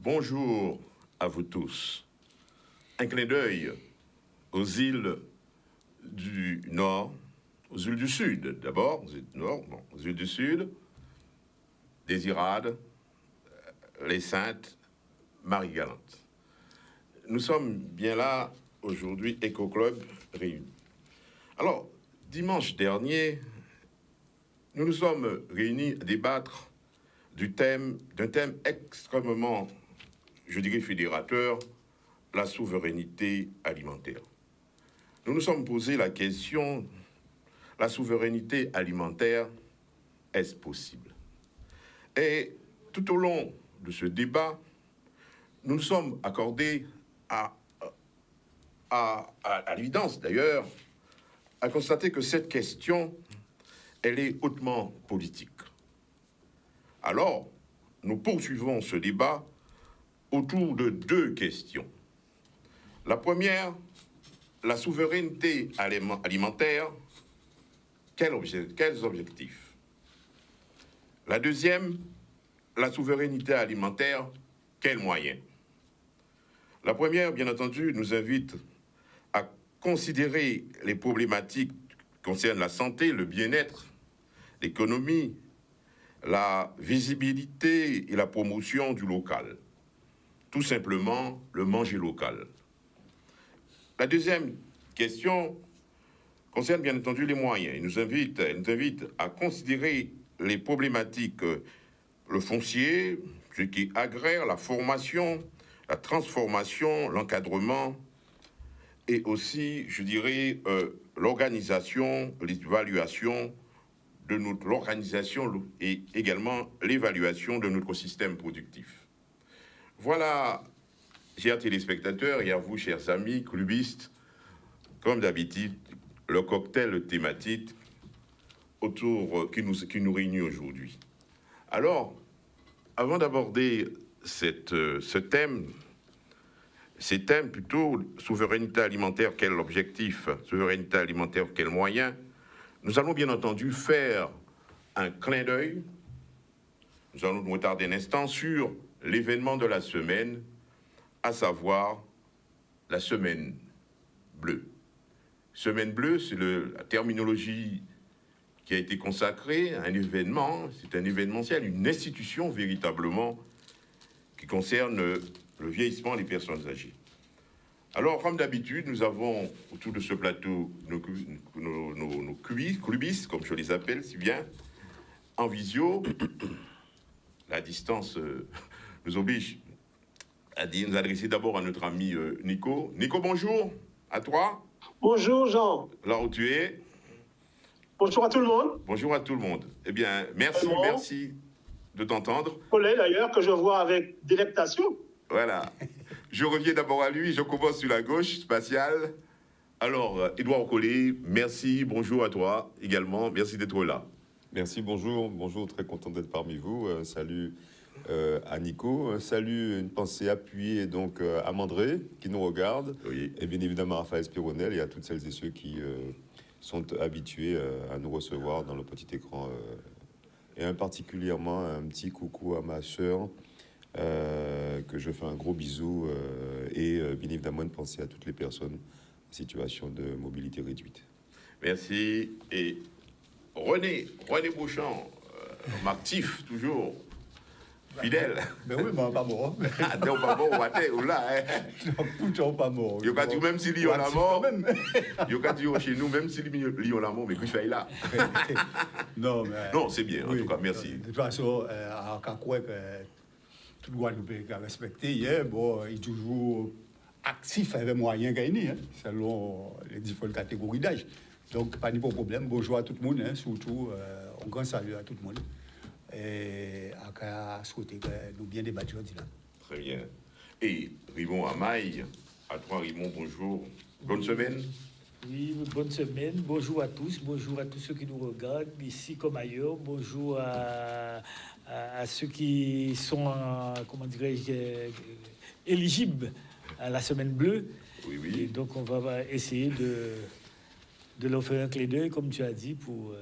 Bonjour à vous tous. Un clin d'œil aux îles du Nord, aux îles du Sud d'abord, aux îles du Nord, bon, aux îles du Sud, Désirade, les Saintes, Marie-Galante. Nous sommes bien là aujourd'hui, Éco-Club réunis. Alors, dimanche dernier, nous nous sommes réunis à débattre d'un thème extrêmement, je dirais, fédérateur, la souveraineté alimentaire. Nous nous sommes posé la question, la souveraineté alimentaire, est-ce possible? Et tout au long de ce débat, nous nous sommes accordés à l'évidence d'ailleurs, à constater que cette question, elle est hautement politique. Alors, nous poursuivons ce débat autour de deux questions. La première, la souveraineté alimentaire, quels objectifs? La deuxième, la souveraineté alimentaire, quels moyens? La première, bien entendu, nous invite à considérer les problématiques qui concernent la santé, le bien-être, l'économie, la visibilité et la promotion du local. Tout simplement, le manger local. La deuxième question concerne bien entendu les moyens. Elle nous invite à considérer les problématiques, le foncier, ce qui est agraire, la formation, la transformation, l'encadrement, et aussi, je dirais, l'organisation, l'évaluation de l'organisation et également l'évaluation de notre système productif. Voilà, chers téléspectateurs et à vous, chers amis, clubistes, comme d'habitude, le cocktail thématique autour qui nous réunit aujourd'hui. Alors, avant d'aborder ce thème, ces thèmes plutôt, souveraineté alimentaire, quel objectif, souveraineté alimentaire, quels moyens, nous allons bien entendu faire un clin d'œil, nous allons nous retarder un instant sur l'événement de la semaine, à savoir la semaine bleue. Semaine bleue, c'est la terminologie qui a été consacrée à un événement, c'est un événementiel, une institution véritablement qui concerne le vieillissement des personnes âgées. Alors, comme d'habitude, nous avons autour de ce plateau nos clubistes, comme je les appelle si bien, en visio. La distance nous oblige à nous adresser d'abord à notre ami Nico. Nico, bonjour, à toi. Bonjour Jean. Là où tu es. Bonjour à tout le monde. Bonjour à tout le monde. Eh bien, merci de t'entendre. Collègue d'ailleurs, que je vois avec délectation. Voilà. Je reviens d'abord à lui, je commence sur la gauche, spatiale. Alors, Édouard Collet, merci, bonjour à toi également, merci d'être là. Merci, bonjour, très content d'être parmi vous. Salut à Nico, salut, une pensée appuyée donc à Mandré qui nous regarde, oui. Et bien évidemment à Raphaël Spironel et à toutes celles et ceux qui sont habitués à nous recevoir dans le petit écran. Et particulièrement un petit coucou à ma sœur, que je fais un gros bisou, et bien évidemment une pensée à toutes les personnes en situation de mobilité réduite. Merci. Et René Bouchon, actif toujours, fidèle. Ben oui, mais pas mort. Ah, t'es pas mort, ou là, hein. Non, pas mort. Il y a même si Lyon la mort, il y a dit chez nous, même si Lyon la mort, mais que je fais là. Non, mais... Non, c'est bien, en tout cas, merci. De toute façon, à Kakoué, tout le Guadeloupe a respecté hier, bon, il est toujours actif avec moyens gagnés, hein, selon les différentes catégories d'âge. Donc, pas de problème. Bonjour à tout le monde, hein, surtout, un grand salut à tout le monde. Et à souhaiter que nous bien débattions aujourd'hui là. Très bien. Et Raymond Amaï, à toi Raymond, bonjour. Bonne semaine. Oui, bonne semaine. Bonjour à tous ceux qui nous regardent, ici comme ailleurs. Bonjour à ceux qui sont, comment dirais-je, éligibles à la semaine bleue. Oui, Et oui. donc, on va essayer de leur faire un clé d'œil, comme tu as dit, pour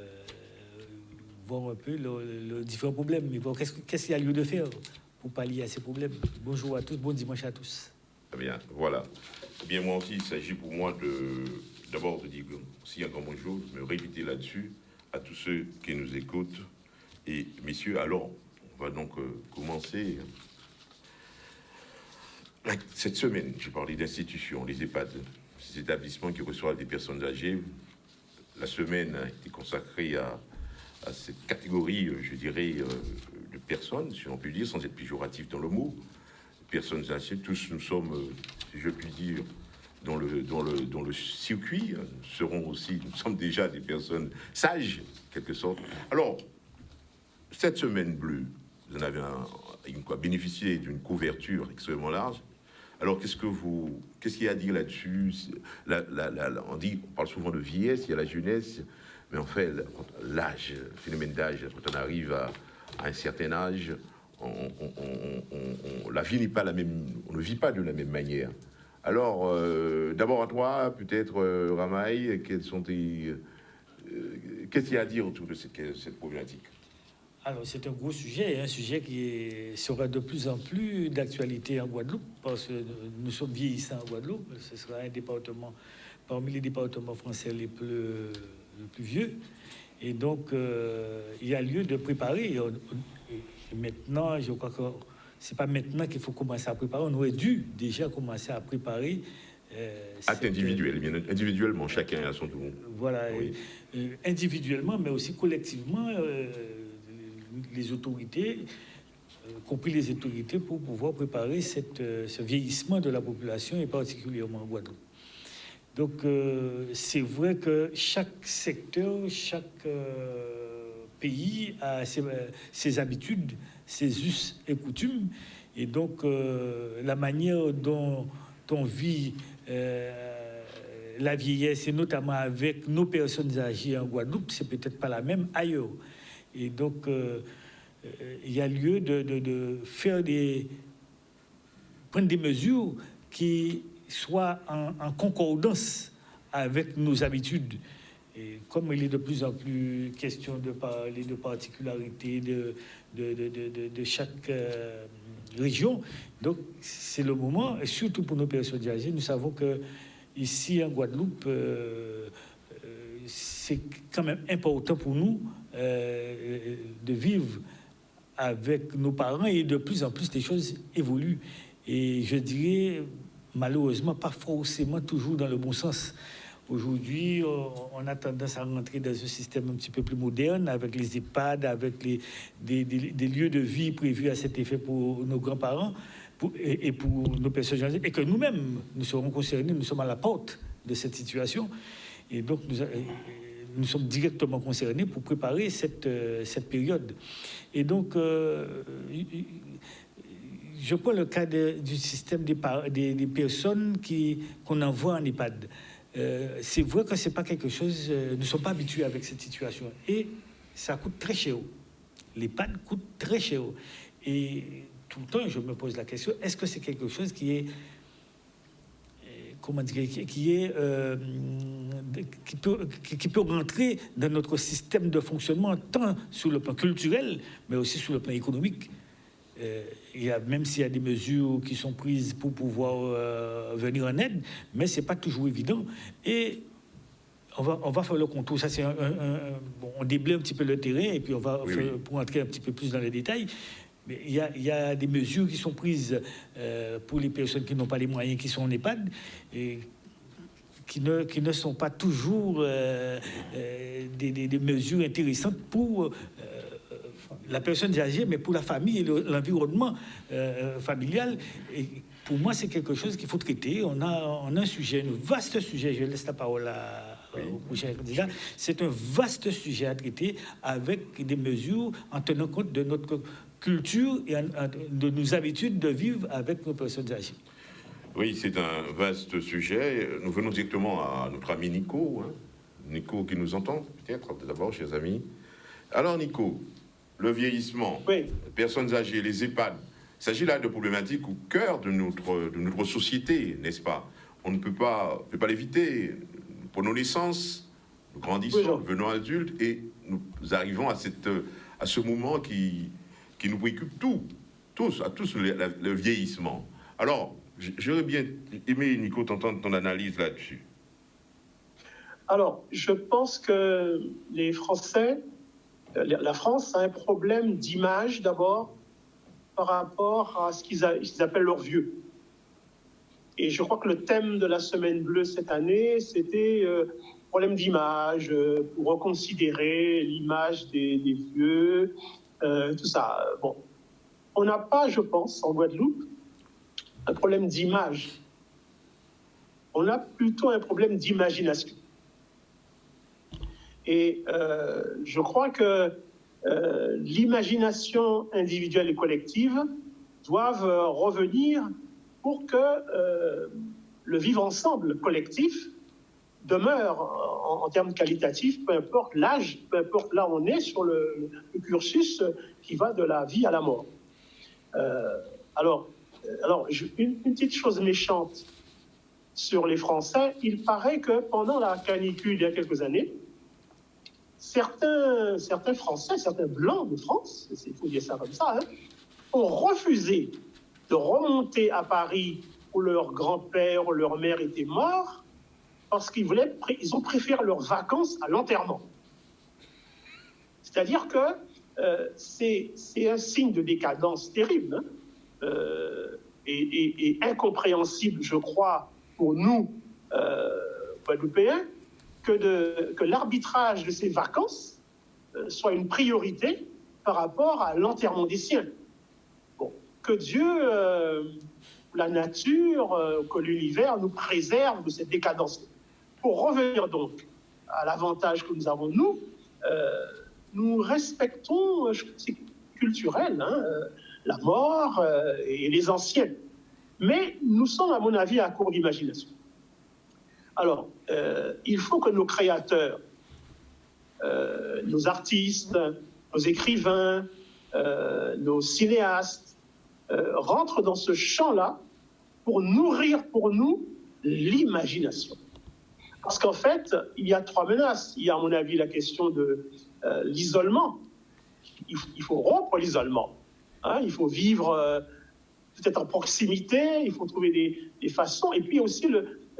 voir un peu le différents problèmes. Mais bon, qu'est-ce qu'il y a lieu de faire pour pallier à ces problèmes? Bonjour à tous, bon dimanche à tous. Très bien, voilà. Eh bien, moi aussi, il s'agit pour moi d'abord de dire aussi un grand bonjour, de me répéter là-dessus à tous ceux qui nous écoutent. Et messieurs, alors, on va donc commencer. Cette semaine, j'ai parlé d'institutions, les EHPAD, ces établissements qui reçoivent des personnes âgées. La semaine a été consacrée à cette catégorie, je dirais, de personnes, si on peut dire, sans être péjoratif dans le mot. Personnes âgées, tous nous sommes, si je puis dire, dans le circuit. Nous sommes déjà des personnes sages, en quelque sorte. Alors, cette semaine bleue, vous en avez bénéficié d'une couverture extrêmement large. Alors, qu'est-ce qu'il y a à dire là-dessus? On parle souvent de vieillesse, il y a la jeunesse, mais en fait, l'âge, le phénomène d'âge, quand on arrive à un certain âge, la vie n'est pas la même, on ne vit pas de la même manière. Alors, d'abord à toi, peut-être, Ramaï, qu'est-ce qu'il y a à dire autour de cette problématique? Alors, c'est un gros sujet, un sujet sera de plus en plus d'actualité en Guadeloupe, parce que nous sommes vieillissants en Guadeloupe. Ce sera un département, parmi les départements français les plus vieux. Et donc, il y a lieu de préparer. Et maintenant, je crois que c'est pas maintenant qu'il faut commencer à préparer. On aurait dû déjà commencer à préparer. Acte individuel, bien individuellement, chacun à son tour. Voilà, Oui. individuellement, mais aussi collectivement. Les autorités, compris les autorités, pour pouvoir préparer ce vieillissement de la population et particulièrement en Guadeloupe. Donc, c'est vrai que chaque secteur, chaque pays a ses habitudes, ses us et coutumes. Et donc, la manière dont on vit la vieillesse, et notamment avec nos personnes âgées en Guadeloupe, c'est peut-être pas la même ailleurs. Et donc, il y a lieu de prendre des mesures qui soient en concordance avec nos habitudes. Et comme il est de plus en plus question de parler de particularités de chaque région, donc c'est le moment, et surtout pour nos personnes âgées, nous savons que ici en Guadeloupe, c'est quand même important pour nous de vivre avec nos parents, et de plus en plus les choses évoluent. Et je dirais, malheureusement, pas forcément toujours dans le bon sens. Aujourd'hui, on a tendance à rentrer dans un système un petit peu plus moderne, avec les EHPAD, avec des lieux de vie prévus à cet effet pour nos grands-parents et pour nos personnes âgées, et que nous-mêmes, nous serons concernés, nous sommes à la porte de cette situation. Et donc, nous sommes directement concernés pour préparer cette période. Et donc, je prends le cas du système des personnes qu'on envoie en EHPAD. C'est vrai que c'est pas quelque chose, nous ne sommes pas habitués avec cette situation. Et ça coûte très cher. L'EHPAD coûte très cher. Et tout le temps, je me pose la question, est-ce que c'est quelque chose qui est... comment dire, qui peut rentrer dans notre système de fonctionnement, tant sur le plan culturel, mais aussi sur le plan économique. Même s'il y a des mesures qui sont prises pour pouvoir venir en aide, mais c'est pas toujours évident. Et on va faire le contour. Ça, c'est on déblaye un petit peu le terrain, et puis on va faire, pour entrer un petit peu plus dans les détails. Mais il y a des mesures qui sont prises pour les personnes qui n'ont pas les moyens, qui sont en EHPAD, et qui ne sont pas toujours des mesures intéressantes pour la personne âgée, mais pour la famille et l'environnement familial. Et pour moi, c'est quelque chose qu'il faut traiter. On a un sujet, un vaste sujet. Je laisse la parole au prochain candidat. C'est un vaste sujet à traiter, avec des mesures en tenant compte de notre culture et de nos habitudes de vivre avec nos personnes âgées. Oui, c'est un vaste sujet. Nous venons directement à notre ami Nico. Nico qui nous entend, peut-être, d'abord, chers amis. Alors, Nico, le vieillissement, Oui. les personnes âgées, les EHPAD, il s'agit là de problématiques au cœur de notre société, n'est-ce pas? On ne peut pas l'éviter. Nous prenons naissance, nous grandissons, Oui, Jean. nous devenons adultes et nous arrivons à ce moment qui nous préoccupe tous, le vieillissement. Alors, j'aurais bien aimé, Nico, t'entendre ton analyse là-dessus. Alors, je pense que les Français, la France a un problème d'image d'abord par rapport à ce qu'ils appellent leurs vieux. Et je crois que le thème de la Semaine bleue cette année, c'était problème d'image, pour reconsidérer l'image des vieux, tout ça. Bon, on n'a pas, je pense, en Guadeloupe, un problème d'image. On a plutôt un problème d'imagination. Et je crois que l'imagination individuelle et collective doivent revenir pour que le vivre ensemble collectif demeure en termes qualitatifs, peu importe l'âge, peu importe là où on est sur le cursus qui va de la vie à la mort. Alors, une petite chose méchante sur les Français, il paraît que pendant la canicule il y a quelques années, certains Français, certains Blancs de France, il faut dire ça comme ça, ont refusé de remonter à Paris où leur grand-père ou leur mère étaient morts parce qu'ils ont préféré leurs vacances à l'enterrement. C'est-à-dire que c'est un signe de décadence terrible et incompréhensible, je crois, pour nous, Guadeloupéens, que l'arbitrage de ces vacances soit une priorité par rapport à l'enterrement des siens. Bon, que Dieu, la nature, que l'univers nous préserve de cette décadence. Pour revenir donc à l'avantage que nous avons, nous respectons, c'est culturel, la mort et les anciens. Mais nous sommes, à mon avis, à court d'imagination. Alors, il faut que nos créateurs, nos artistes, nos écrivains, nos cinéastes rentrent dans ce champ-là pour nourrir pour nous l'imagination. Parce qu'en fait, il y a trois menaces. Il y a, à mon avis, la question de l'isolement. Il faut rompre l'isolement. Il faut vivre peut-être en proximité, il faut trouver des façons. Et puis aussi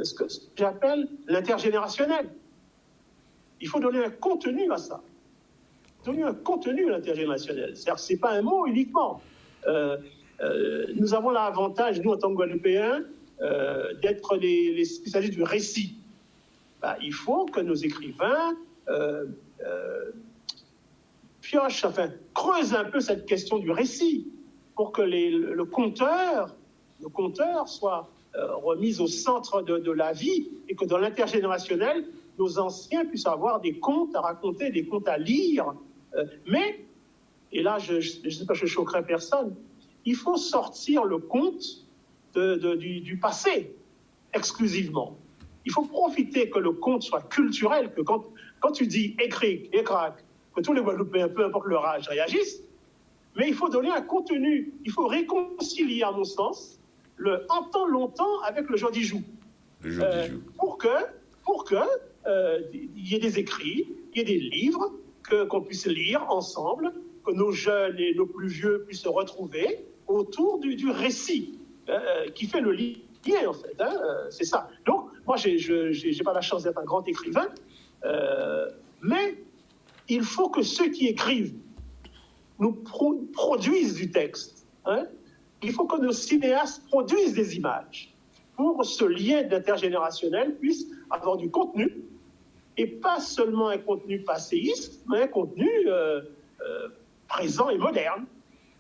ce que j'appelle l'intergénérationnel. Il faut donner un contenu à ça. Donner un contenu à l'intergénérationnel. C'est-à-dire que ce n'est pas un mot uniquement. Nous avons l'avantage, nous, en tant que Guadeloupéens, d'être les spécialistes du récit. Il faut que nos écrivains creusent un peu cette question du récit pour que le conteur soit remis au centre de la vie et que dans l'intergénérationnel, nos anciens puissent avoir des contes à raconter, des contes à lire. Mais, et là, je ne sais pas, je ne choquerai personne, il faut sortir le conte du passé exclusivement. Il faut profiter que le conte soit culturel, que quand tu dis écrit, écrac, que tous les Guadeloupéens, peu importe leur âge, réagissent, mais il faut donner un contenu. Il faut réconcilier, à mon sens, le « en temps longtemps » avec le « jour d'y joue ». Le jour d'y joue. Pour que y ait des écrits, il y ait des livres qu'on puisse lire ensemble, que nos jeunes et nos plus vieux puissent se retrouver autour du récit qui fait le lien, en fait. C'est ça. Donc, moi, j'ai pas la chance d'être un grand écrivain, mais il faut que ceux qui écrivent nous produisent du texte. Il faut que nos cinéastes produisent des images pour ce lien intergénérationnel puisse avoir du contenu, et pas seulement un contenu passéiste, mais un contenu présent et moderne.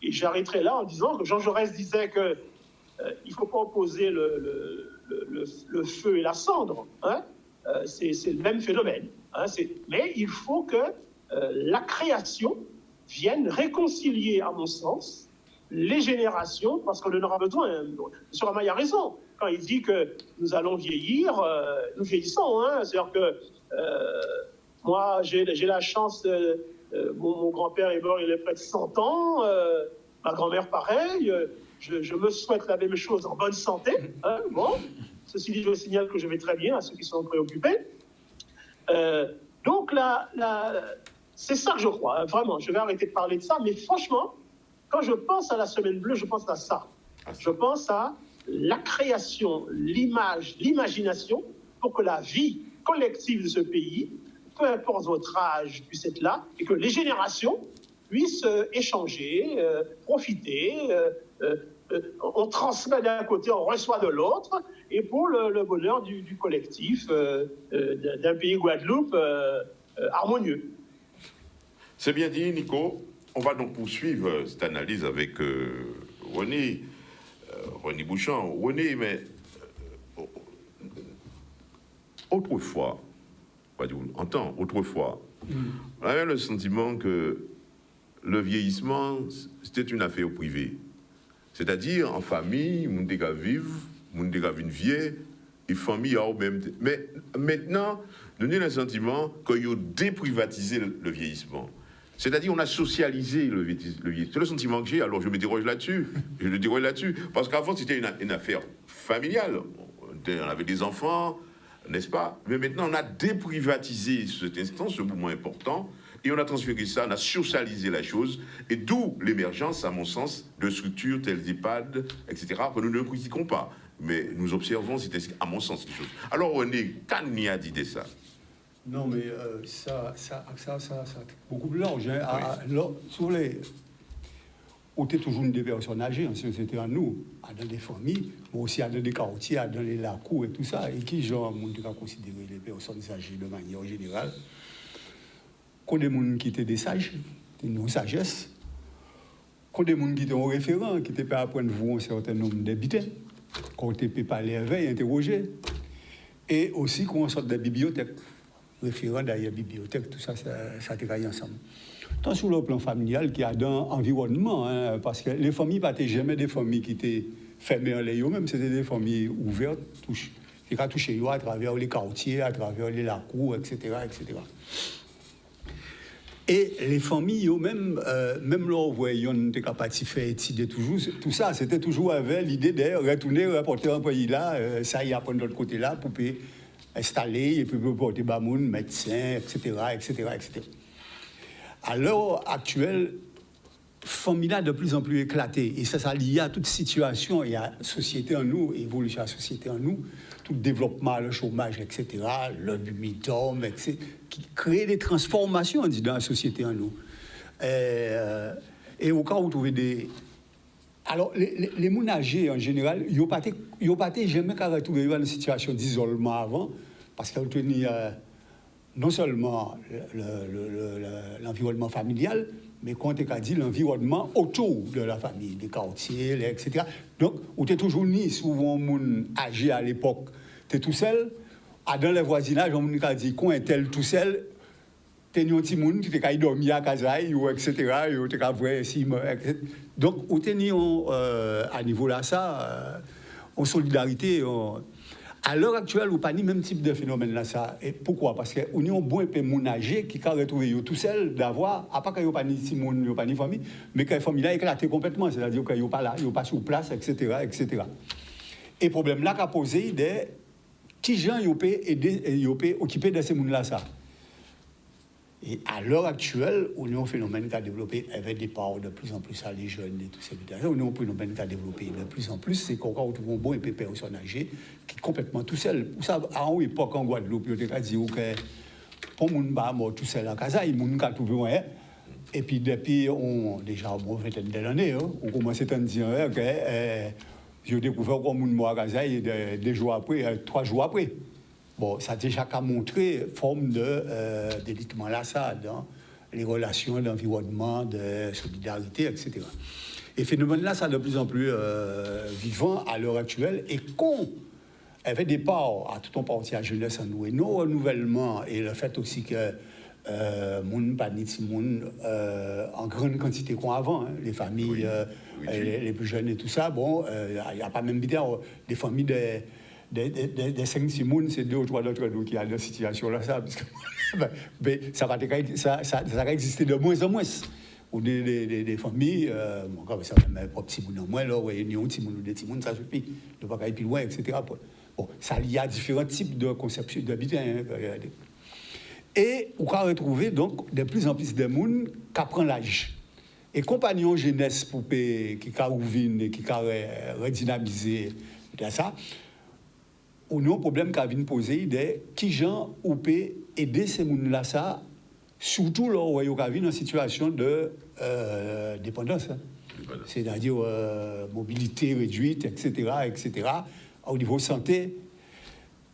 Et j'arrêterai là en disant que Jean Jaurès disait que il ne faut pas opposer le feu et la cendre. C'est le même phénomène. Mais il faut que la création vienne réconcilier, à mon sens, les générations, parce qu'on en aura besoin. M. Ramaille a raison. quand il dit que nous allons vieillir, nous vieillissons. Hein. C'est-à-dire que moi, j'ai la chance, mon grand-père est mort, il est près de 100 ans, ma grand-mère pareil, je me souhaite la même chose en bonne santé. Hein, bon. Ceci dit, je signale que je vais très bien à ceux qui sont préoccupés. Donc là, c'est ça que je crois, hein, vraiment. Je vais arrêter de parler de ça, mais franchement, quand je pense à la Semaine bleue, je pense à ça. Je pense à la création, l'image, l'imagination pour que la vie collective de ce pays, peu importe votre âge, puisse être là et que les générations puissent échanger, profiter. On transmet d'un côté, on reçoit de l'autre, et pour le bonheur du collectif d'un pays Guadeloupe harmonieux. C'est bien dit, Nico. On va donc poursuivre cette analyse avec René Bouchon. René, mais autrefois, on avait le sentiment que le vieillissement, c'était une affaire privée. C'est-à-dire, en famille, on peut vivre, on peut vieille, et famille a au même temps. Mais maintenant, nous avons le sentiment qu'il y a déprivatisé le vieillissement. C'est-à-dire, on a socialisé le vieillissement. C'est le sentiment que j'ai, alors je me déroge là-dessus. Parce qu'avant, c'était une affaire familiale. On avait des enfants, n'est-ce pas? Mais maintenant, on a déprivatisé cet instant, ce mouvement important, et on a transféré ça, on a socialisé la chose, et d'où l'émergence, à mon sens, de structures telles d'EHPAD, etc., que nous ne critiquons pas. Mais nous observons, c'était à mon sens, les choses. Alors, René, qu'en a dit de ça? Non, mais ça beaucoup plus large. Hein. Alors, si vous voulez, on est toujours des personnes âgées en société, en nous, dans des familles, mais aussi dans des quartiers, dans les lacs et tout ça. Et qui, genre, on doit considérer les personnes âgées de manière générale? Qu'on des gens qui étaient des sages, des sagesse, qu'on des gens qui étaient en référent, qui étaient pas à apprendre vous un certain nombre d'habitants, qu'on ne peut pas les éveiller, interroger, et aussi qu'on sorte de la bibliothèque. Référent d'ailleurs, bibliothèque, tout ça, ça travaille ensemble. Tant sur le plan familial qu'il y a dans l'environnement, hein, parce que les familles n'étaient jamais des familles qui étaient fermées en l'air, même c'était des familles ouvertes, qui ont touché à travers les quartiers, à travers les lacs, etc., etc. Et les familles, même là, vous voyez, on était capable de faire étudier toujours, tout ça, c'était toujours avec l'idée de retourner, rapporter un pays là, ça y a prendre de l'autre côté là, pour installer, et puis pour porter bamoun, médecin, etc., etc., etc. À l'heure actuelle, famille là de plus en plus éclatée, et ça lié à toute situation, il y a société en nous, évolution de la société en nous, tout le développement, le chômage, etc., le demi-homme, etc., qui crée des transformations dans la société en nous. Et au cas où vous trouvez des... Alors, les gens âgés, en général, ils n'ont pas jamais retrouvé dans une situation d'isolement avant, parce qu'ils ont non seulement l'environnement familial, mais quand on a dit l'environnement autour de la famille, les quartiers, etc. Donc, on était toujours ni souvent moun âgé à l'époque, tu es tout seul. Dans le voisinage, on a dit qu'on est tel tout seul, tu es un petit monde qui est dormi à Kazaï, etc. Donc, on est à niveau là, ça, en solidarité. À l'heure actuelle, on n'a pas le même type de phénomène là. Ça. Et pourquoi? Parce qu'on est un bon peu mon âgé qui a retrouvé tout seul d'avoir, à part qu'il n'y a pas ni Simon, il n'y a pas ni famille, mais que la famille là éclaté complètement, c'est-à-dire qu'il n'y a pas là, il n'y a pas sur place, etc., etc. Et le problème là qu'a posé, c'est qui gens ils peuvent occuper de ces gens là ça. Et à l'heure actuelle, on a un phénomène qui a développé avec des parents de plus en plus à les jeunes et tout ça. On a un phénomène qui a développé de plus en plus, c'est qu'on retrouve un bon et pépé au son âgé qui est complètement tout seul. Ça, à une époque en Guadeloupe, on a dit que pour mon bar mort tout seul à casa, il m'a trouvé moyen. Et puis depuis, déjà une vingtaine d'années, on commençait à dire que j'ai découvert qu'on mon mort à casa et 2 jours après, 3 jours après. Bon, ça a déjà qu'à montrer forme de délitement là, ça, dans les relations d'environnement, de solidarité, etc. Et phénomène là, ça de plus en plus vivant à l'heure actuelle, et qu'on avait des parts à tout un parti à jeunesse en nous, et nos renouvellements, et le fait aussi que moun pas ni ti moun en grande quantité qu'on avant, hein, les familles les plus jeunes et tout ça. Bon, il n'y a pas même bien des familles des 5-6 moun, c'est 2 ou 3 d'entre nous qui ont dans cette situation-là, ça, parce que ça va exister de moins en moins. Ou des familles, comme ça, même pas petit moun en moins, là, réunion, petit moun ou des petits moun, ça suffit, de pas aller plus loin, etc. Bon, ça, il y a différents types de conceptions d'habitat. Hein, et on va retrouver donc de plus en plus de monde qui apprend l'âge. Et compagnons jeunesse pour qui carouvine, qui redynamiser, ça, on a un problème qui vient poser de qui gens ou peut aider ces gens-là, ça, surtout là où ils sont en situation de dépendance. Hein. C'est-à-dire mobilité réduite, etc., au niveau santé.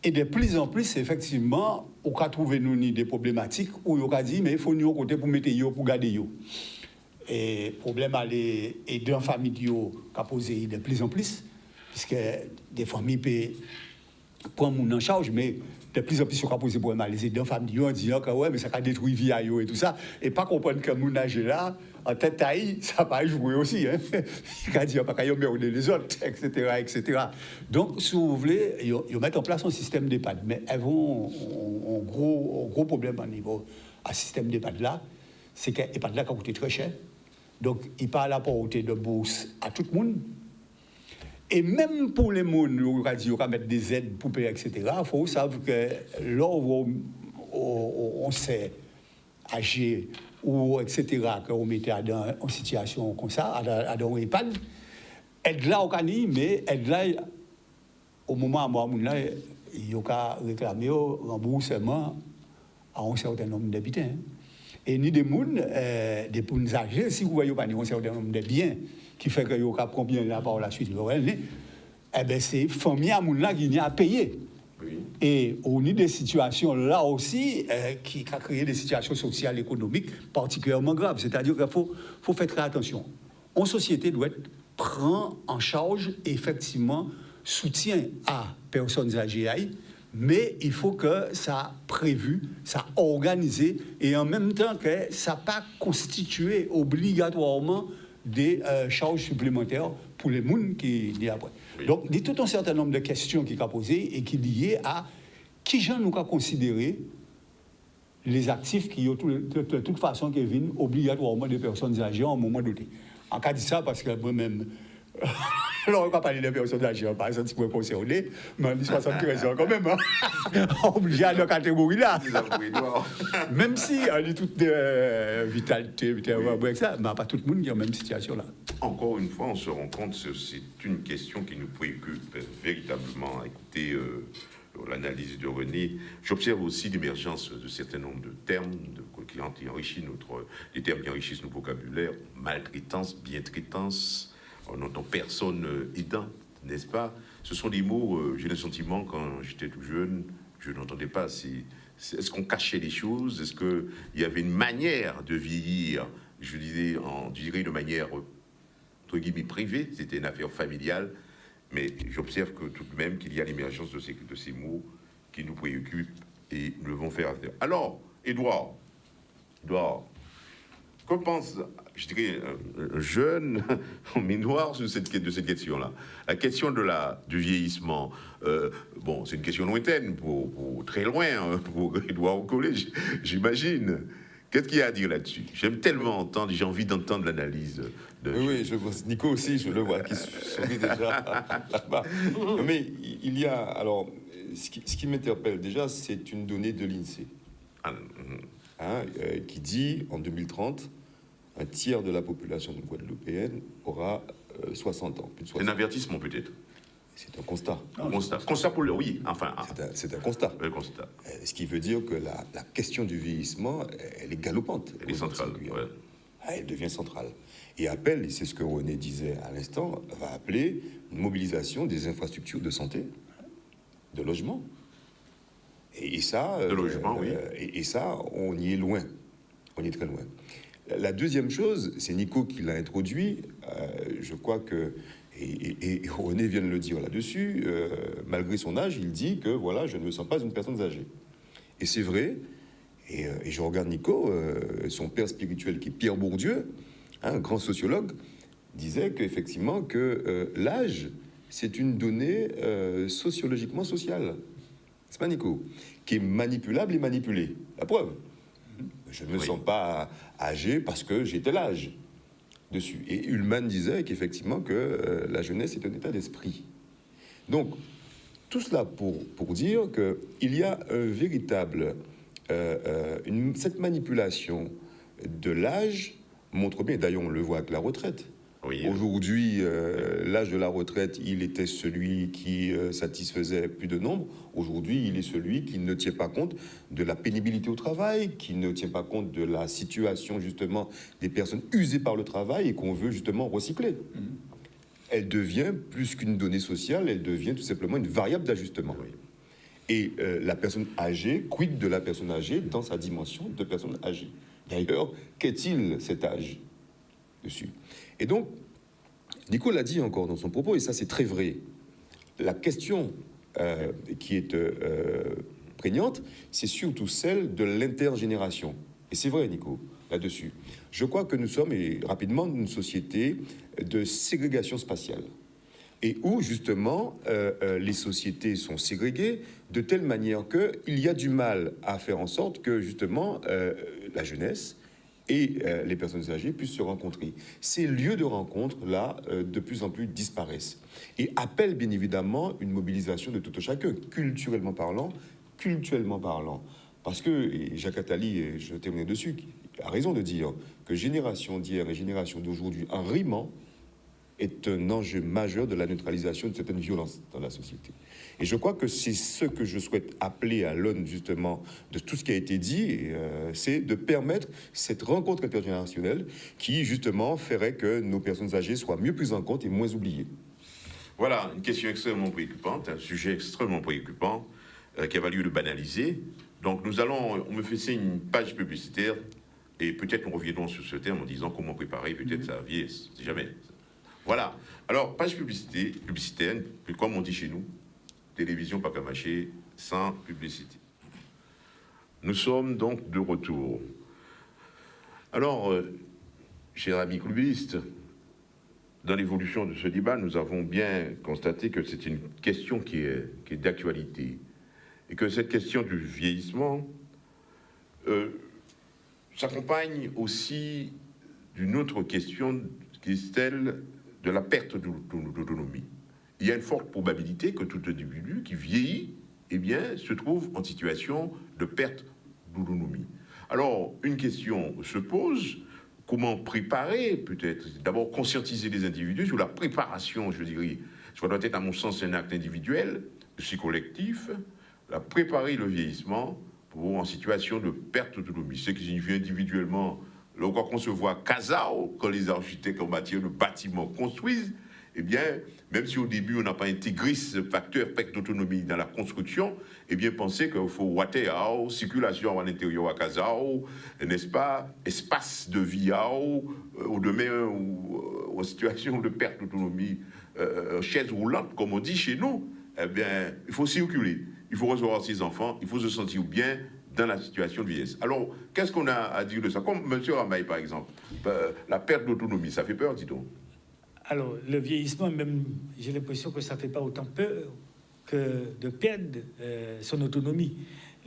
Et de plus en plus, effectivement, on va trouver nous des problématiques où on va dire mais il faut nous côté pour mettre yo pour garder yo. Et problème aller aider en famille qui a posé de plus en plus puisque des familles peuvent prendre mon en charge mais de plus en plus on va poser problème à les aider en famille en disant que ouais mais ça va détruire vie à yo et tout ça et pas comprendre que mon âge là en tête taille, ça va jouer aussi. Hein. Il va dire, pas qu'il y a les autres, etc. Donc, si vous voulez, ils mettent en place un système d'EHPAD. Mais elles vont un gros problème au niveau à ce système d'EHPAD là, c'est que l'EHPAD là, qui a coûté très cher. Donc, il parle à portée de bourse à tout le monde. Et même pour les gens, on va mettre des aides pour payer, etc. Il faut savoir que là où on sait agir, ou etc., qu'on mettait en situation comme ça, dans un EHPAD, aide là au cani, mais aide là, au moment où il y a réclamé un remboursement à un certain nombre d'habitants. Hein. Et ni des gens âgés, si vous voyez pas un certain nombre de biens qui fait que vous avez bien là par la suite, eh bien, c'est famille à moun là qui n'y a payé. Oui. Et on a des situations là aussi qui ont créé des situations sociales et économiques particulièrement graves. C'est-à-dire qu'il faut faire très attention. Une société doit prendre en charge effectivement soutien à personnes âgées, mais il faut que ça prévu, ça organisé et en même temps que ça pas constitué obligatoirement des charges supplémentaires pour les gens qui y après. Oui. Donc, il y a tout un certain nombre de questions qui sont posées et qui sont liées à qui gens nous a considéré les actifs qui ont de toute façon qui viennent obligatoirement des personnes âgées à un moment donné. En cas de ça, parce que moi-même, alors on ne va pas parler des personnes âgées, par exemple, si vous pouvez concerner, mais on dit 73 ans quand même, hein? Obligé à la catégorie là. Même si on dit toute vitalité, ça, mais pas tout le monde qui est en même situation là. Encore une fois, on se rend compte que c'est une question qui nous préoccupe véritablement. Écoutez l'analyse de René. J'observe aussi l'émergence de certains nombres de termes qui enrichissent des termes qui enrichissent nos vocabulaires. Maltraitance, bientraitance, on entend personne aidant, n'est-ce pas? Ce sont des mots, j'ai le sentiment, quand j'étais tout jeune, je n'entendais pas. Est-ce qu'on cachait les choses? Est-ce qu'il y avait une manière de vieillir, je dirais de manière entre guillemets privée, c'était une affaire familiale, mais j'observe que tout de même qu'il y a l'émergence de ces mots qui nous préoccupent et nous devons faire affaire. Alors, Édouard, que pense, je dirais, un jeune noir de cette question-là? La question du vieillissement, bon, c'est une question lointaine, pour très loin, hein, pour Édouard au collège, j'imagine. Qu'est-ce qu'il y a à dire là-dessus? J'aime tellement entendre, j'ai envie d'entendre l'analyse. Oui, je pense. Nico aussi, je le vois, qui sourit déjà là-bas. Mais il y a... Alors, ce qui m'interpelle déjà, c'est une donnée de l'INSEE, qui dit, en 2030, un tiers de la population guadeloupéenne aura 60 ans. Plus de 60 ans. C'est un avertissement, peut-être. C'est un constat. Constat pour le... Oui, enfin... C'est un constat. Un constat. Ce qui veut dire que la question du vieillissement, elle est galopante. Elle est centrale, ouais. Elle devient centrale. Et appelle, et c'est ce que René disait à l'instant, va appeler une mobilisation des infrastructures de santé, de logement. Et ça... De logement, oui. Et ça, on y est loin. On y est très loin. La deuxième chose, c'est Nico qui l'a introduit. Je crois que... Et René vient de le dire là-dessus, malgré son âge, il dit que voilà, je ne me sens pas une personne âgée. Et c'est vrai, Et je regarde Nico, son père spirituel qui est Pierre Bourdieu, un grand sociologue, disait qu'effectivement que l'âge, c'est une donnée sociologiquement sociale. C'est pas Nico, qui est manipulable et manipulée. La preuve. Je ne me sens pas âgé parce que j'ai tel âge dessus. Et Ullmann disait qu'effectivement que la jeunesse est un état d'esprit. Donc, tout cela pour dire qu'il y a un véritable... cette manipulation de l'âge montre bien, d'ailleurs on le voit avec la retraite. Oui. Aujourd'hui, l'âge de la retraite, il était celui qui satisfaisait plus de nombre. Aujourd'hui, il est celui qui ne tient pas compte de la pénibilité au travail, qui ne tient pas compte de la situation justement des personnes usées par le travail et qu'on veut justement recycler. Elle devient plus qu'une donnée sociale, elle devient tout simplement une variable d'ajustement. Oui. Et la personne âgée, quid de la personne âgée dans sa dimension de personne âgée. D'ailleurs, qu'est-il cet âge dessus? Et donc, Nico l'a dit encore dans son propos, et ça c'est très vrai. La question qui est prégnante, c'est surtout celle de l'intergénération. Et c'est vrai, Nico, là-dessus. Je crois que nous sommes, et rapidement, une société de ségrégation spatiale. Et où, justement, les sociétés sont ségrégées de telle manière qu'il y a du mal à faire en sorte que, justement, la jeunesse et les personnes âgées puissent se rencontrer. Ces lieux de rencontre, là, de plus en plus disparaissent. Et appellent, bien évidemment, une mobilisation de tout un chacun, culturellement parlant, culturellement parlant. Parce que, et Jacques Attali, et je termine dessus, a raison de dire que génération d'hier et génération d'aujourd'hui, en rimant, est un enjeu majeur de la neutralisation de certaines violences dans la société. Et je crois que c'est ce que je souhaite appeler à l'aune, justement, de tout ce qui a été dit, c'est de permettre cette rencontre intergénérationnelle qui, justement, ferait que nos personnes âgées soient mieux prises en compte et moins oubliées. Voilà, une question extrêmement préoccupante, un sujet extrêmement préoccupant qui a valu de banaliser. Donc on me fait une page publicitaire et peut-être nous reviendrons sur ce terme en disant comment préparer peut-être sa vieillesse, si jamais. Voilà. Alors, page publicitaire, comme on dit chez nous, télévision pas qu'à mâcher, sans publicité. Nous sommes donc de retour. Alors, chers amis clubistes, dans l'évolution de ce débat, nous avons bien constaté que c'est une question qui est d'actualité. Et que cette question du vieillissement s'accompagne aussi d'une autre question qui est celle de la perte d'autonomie. Il y a une forte probabilité que tout individu qui vieillit, eh bien, se trouve en situation de perte d'autonomie. Alors, une question se pose, comment préparer, peut-être, d'abord conscientiser les individus sur la préparation, je dirais, ça doit être à mon sens un acte individuel, aussi collectif, la préparer le vieillissement pour en situation de perte d'autonomie, ce qui signifie individuellement. Là, quand on se voit Casao, quand les architectes en matière de bâtiments construisent, eh bien, même si au début on n'a pas intégré ce facteur perte d'autonomie dans la construction, eh bien, pensez qu'il faut water, circulation à l'intérieur à Casao, n'est-ce pas, espace de vie, au demain, ou en situation de perte d'autonomie, chaise roulante, comme on dit chez nous, eh bien, il faut circuler, il faut recevoir ses enfants, il faut se sentir bien dans la situation de vieillesse. Alors, qu'est-ce qu'on a à dire de ça? Comme M. Ramaille, par exemple, la perte d'autonomie, ça fait peur, dis-donc. Alors, le vieillissement, même, j'ai l'impression que ça ne fait pas autant peur que de perdre son autonomie.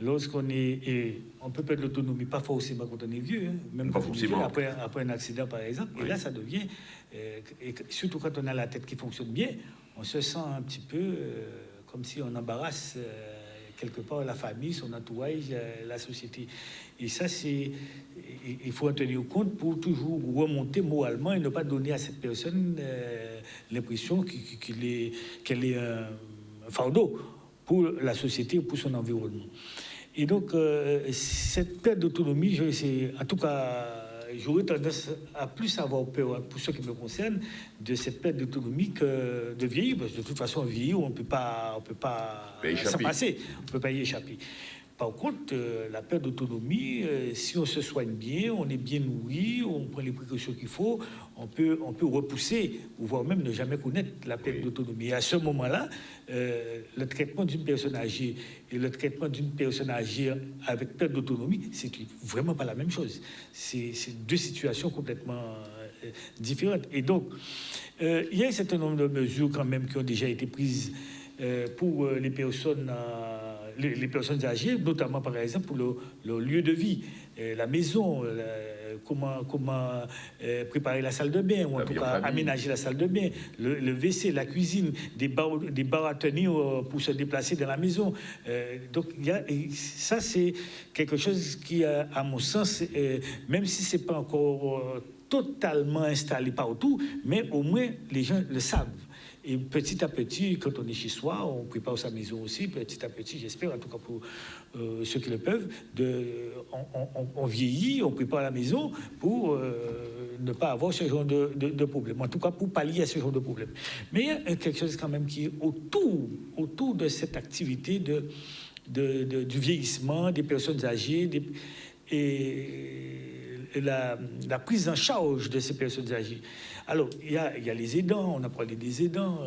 Lorsqu'on est... Et on peut perdre l'autonomie, pas forcément quand on est vieux, hein, même pas quand on est forcément. vieux, après un accident, par exemple. Oui. Et là, ça devient... et surtout quand on a la tête qui fonctionne bien, on se sent un petit peu comme si on embarrasse... quelque part la famille, son entourage, la société. Et ça, il faut en tenir compte pour toujours remonter moralement et ne pas donner à cette personne l'impression qu'elle est un fardeau pour la société, pour son environnement. Et donc, cette perte d'autonomie, en tout cas, j'aurais tendance à plus avoir peur, pour ce qui me concerne, de cette perte d'autonomie que de vieillir, parce que de toute façon, vieillir, on peut pas s'en passer, on peut pas y échapper. Par contre, la perte d'autonomie, si on se soigne bien, on est bien nourri, on prend les précautions qu'il faut, on peut repousser, ou voire même ne jamais connaître la perte d'autonomie. Et à ce moment-là, le traitement d'une personne âgée et le traitement d'une personne âgée avec perte d'autonomie, c'est vraiment pas la même chose. C'est deux situations complètement différentes. Et donc, il y a un certain nombre de mesures quand même qui ont déjà été prises pour les personnes âgées, notamment par exemple pour le lieu de vie, la maison, comment préparer la salle de bain, ou en tout cas aménager la salle de bain, le WC, la cuisine, des bars à tenir pour se déplacer dans la maison. Donc ça c'est quelque chose qui, à mon sens, même si c'est pas encore totalement installé partout, mais au moins les gens le savent. Et petit à petit, quand on est chez soi, on prépare sa maison aussi. Petit à petit, j'espère, en tout cas pour ceux qui le peuvent, on vieillit, on prépare la maison pour ne pas avoir ce genre de problème. En tout cas, pour pallier à ce genre de problème. Mais il y a quelque chose quand même qui est autour de cette activité du vieillissement, des personnes âgées, et la prise en charge de ces personnes âgées. Alors, il y a les aidants, on a parlé des aidants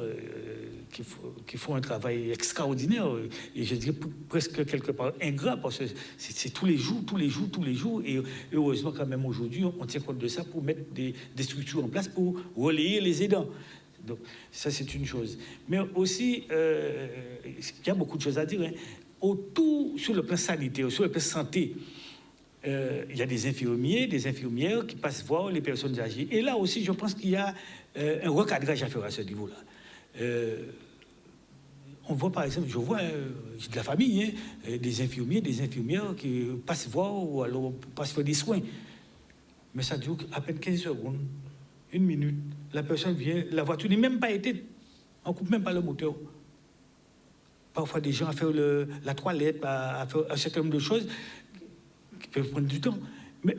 qui font un travail extraordinaire, et je dirais presque quelque part ingrat, parce que c'est tous les jours, et heureusement quand même aujourd'hui, on tient compte de ça pour mettre des structures en place pour relayer les aidants. Donc, ça c'est une chose. Mais aussi, il y a beaucoup de choses à dire, hein. Autour, sur le plan sanitaire, sur le plan santé, il y a des infirmiers, des infirmières qui passent voir les personnes âgées. Et là aussi, je pense qu'il y a un recadrage à faire à ce niveau-là. On voit par exemple, j'ai de la famille, hein, des infirmiers, des infirmières qui passent voir ou alors passent faire des soins. Mais ça dure à peine 15 secondes, 1 minute. La personne vient, la voiture n'est même pas éteinte. On ne coupe même pas le moteur. Parfois, des gens à faire la toilette, à faire un certain nombre de choses qui peuvent prendre du temps. Mais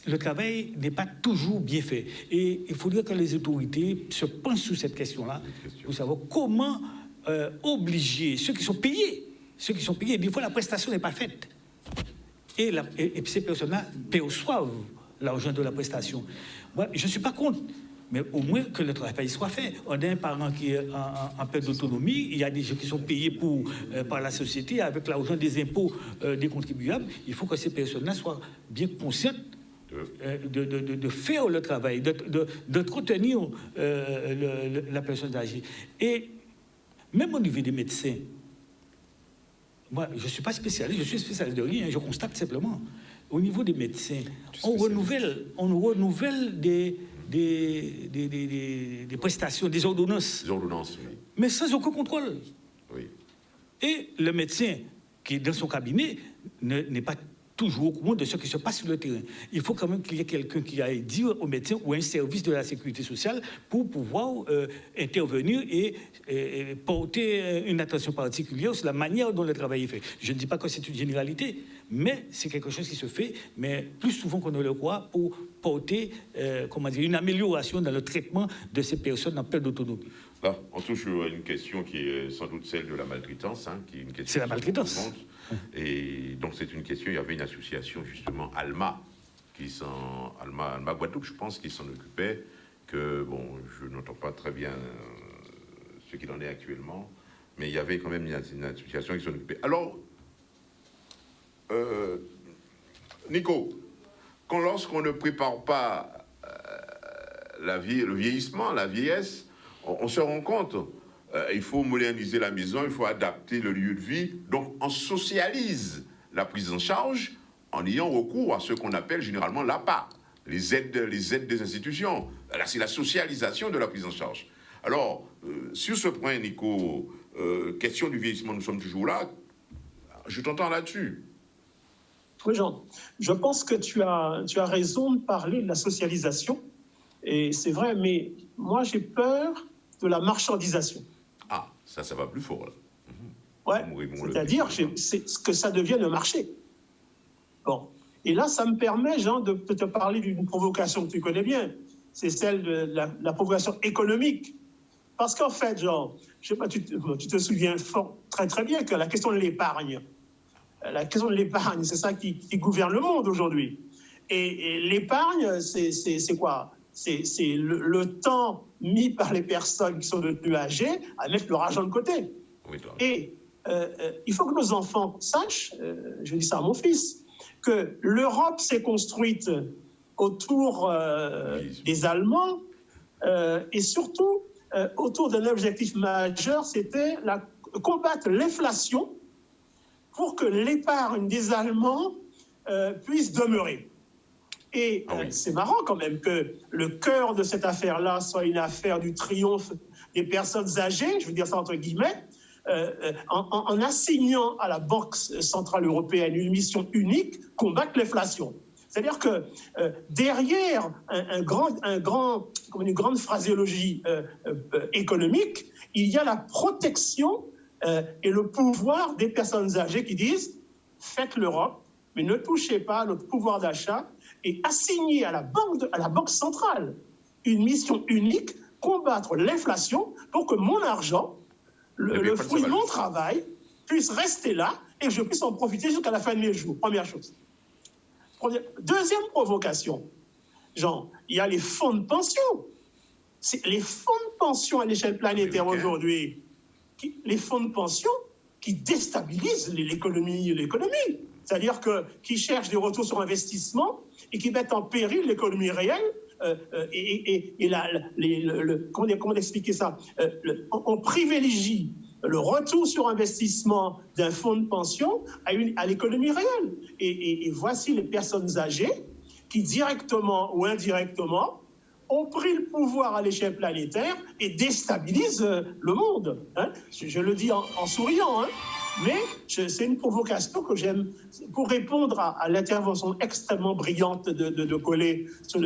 le travail n'est pas toujours bien fait. Et il faudrait que les autorités se penchent sur cette question-là pour savoir comment obliger ceux qui sont payés. Des fois, la prestation n'est pas faite. Et ces personnes-là perçoivent l'argent de la prestation. Moi, je ne suis pas contre. Mais au moins que le travail soit fait. On a un parent qui est en perte d'autonomie, il y a des gens qui sont payés par la société avec l'argent des impôts des contribuables. Il faut que ces personnes-là soient bien conscientes de faire le travail, de retenir la personne âgée. Et même au niveau des médecins, moi, je ne suis pas spécialiste, je suis spécialiste de rien, je constate simplement. Au niveau des médecins, on renouvelle des prestations, des ordonnances. Des ordonnances, oui. Mais sans aucun contrôle. Oui. Et le médecin qui est dans son cabinet n'est pas toujours au courant de ce qui se passe sur le terrain. Il faut quand même qu'il y ait quelqu'un qui aille dire au médecin ou un service de la sécurité sociale pour pouvoir intervenir et porter une attention particulière sur la manière dont le travail est fait. Je ne dis pas que c'est une généralité, mais c'est quelque chose qui se fait, mais plus souvent qu'on ne le croit, pour porter une amélioration dans le traitement de ces personnes en perte d'autonomie. Là, on touche à une question qui est sans doute celle de la maltraitance, hein, qui est une question. C'est la maltraitance. Et donc c'est une question. Il y avait une association justement, Alma Alma Guadeloupe, je pense, qui s'en occupait. Que bon, je n'entends pas très bien ce qu'il en est actuellement, mais il y avait quand même une association qui s'en occupait. Alors, Nico, lorsqu'on ne prépare pas le vieillissement, la vieillesse, on se rend compte, il faut moderniser la maison, il faut adapter le lieu de vie. Donc, on socialise la prise en charge en ayant recours à ce qu'on appelle généralement l'APA, les aides des institutions. Là, c'est la socialisation de la prise en charge. Alors, sur ce point, Nico, question du vieillissement, nous sommes toujours là. Je t'entends là-dessus. Oui, Jean, je pense que tu as raison de parler de la socialisation. Et c'est vrai, mais moi, j'ai peur de la marchandisation. Ah, ça va plus fort, là. Ouais, c'est-à-dire que ça devienne un marché. Bon. Et là, ça me permet, Jean, de te parler d'une provocation que tu connais bien. C'est celle de la provocation économique. Parce qu'en fait, Jean, je sais pas, tu te souviens très très bien que la question de l'épargne, la question de l'épargne, c'est ça qui gouverne le monde aujourd'hui. Et l'épargne, c'est quoi? C'est le temps mis par les personnes qui sont devenues âgées à mettre leur argent de côté. Oui, toi. Et il faut que nos enfants sachent, je dis ça à mon fils, que l'Europe s'est construite autour des Allemands et surtout autour d'un objectif majeur, c'était combattre l'inflation pour que l'épargne des Allemands puisse demeurer. Et c'est marrant quand même que le cœur de cette affaire-là soit une affaire du triomphe des personnes âgées, je veux dire ça entre guillemets, en assignant à la Banque centrale européenne une mission unique, combattre l'inflation. C'est-à-dire que derrière une grande phraséologie économique, il y a la protection et le pouvoir des personnes âgées qui disent « faites l'Europe, mais ne touchez pas à notre pouvoir d'achat » et assigner à la Banque centrale une mission unique, combattre l'inflation pour que mon argent, le fruit de mon travail, puisse rester là et que je puisse en profiter jusqu'à la fin de mes jours. Première chose. Deuxième provocation, Jean, il y a les fonds de pension. Les fonds de pension à l'échelle planétaire aujourd'hui, les fonds de pension qui déstabilisent l'économie. C'est-à-dire qui cherchent des retours sur investissement et qui mettent en péril l'économie réelle. Comment expliquer ça? On privilégie le retour sur investissement d'un fonds de pension à l'économie réelle. Et voici les personnes âgées qui, directement ou indirectement, ont pris le pouvoir à l'échelle planétaire et déstabilisent le monde. Hein. Je le dis en souriant, hein. Mais c'est une provocation que j'aime pour répondre à l'intervention extrêmement brillante de Collet sur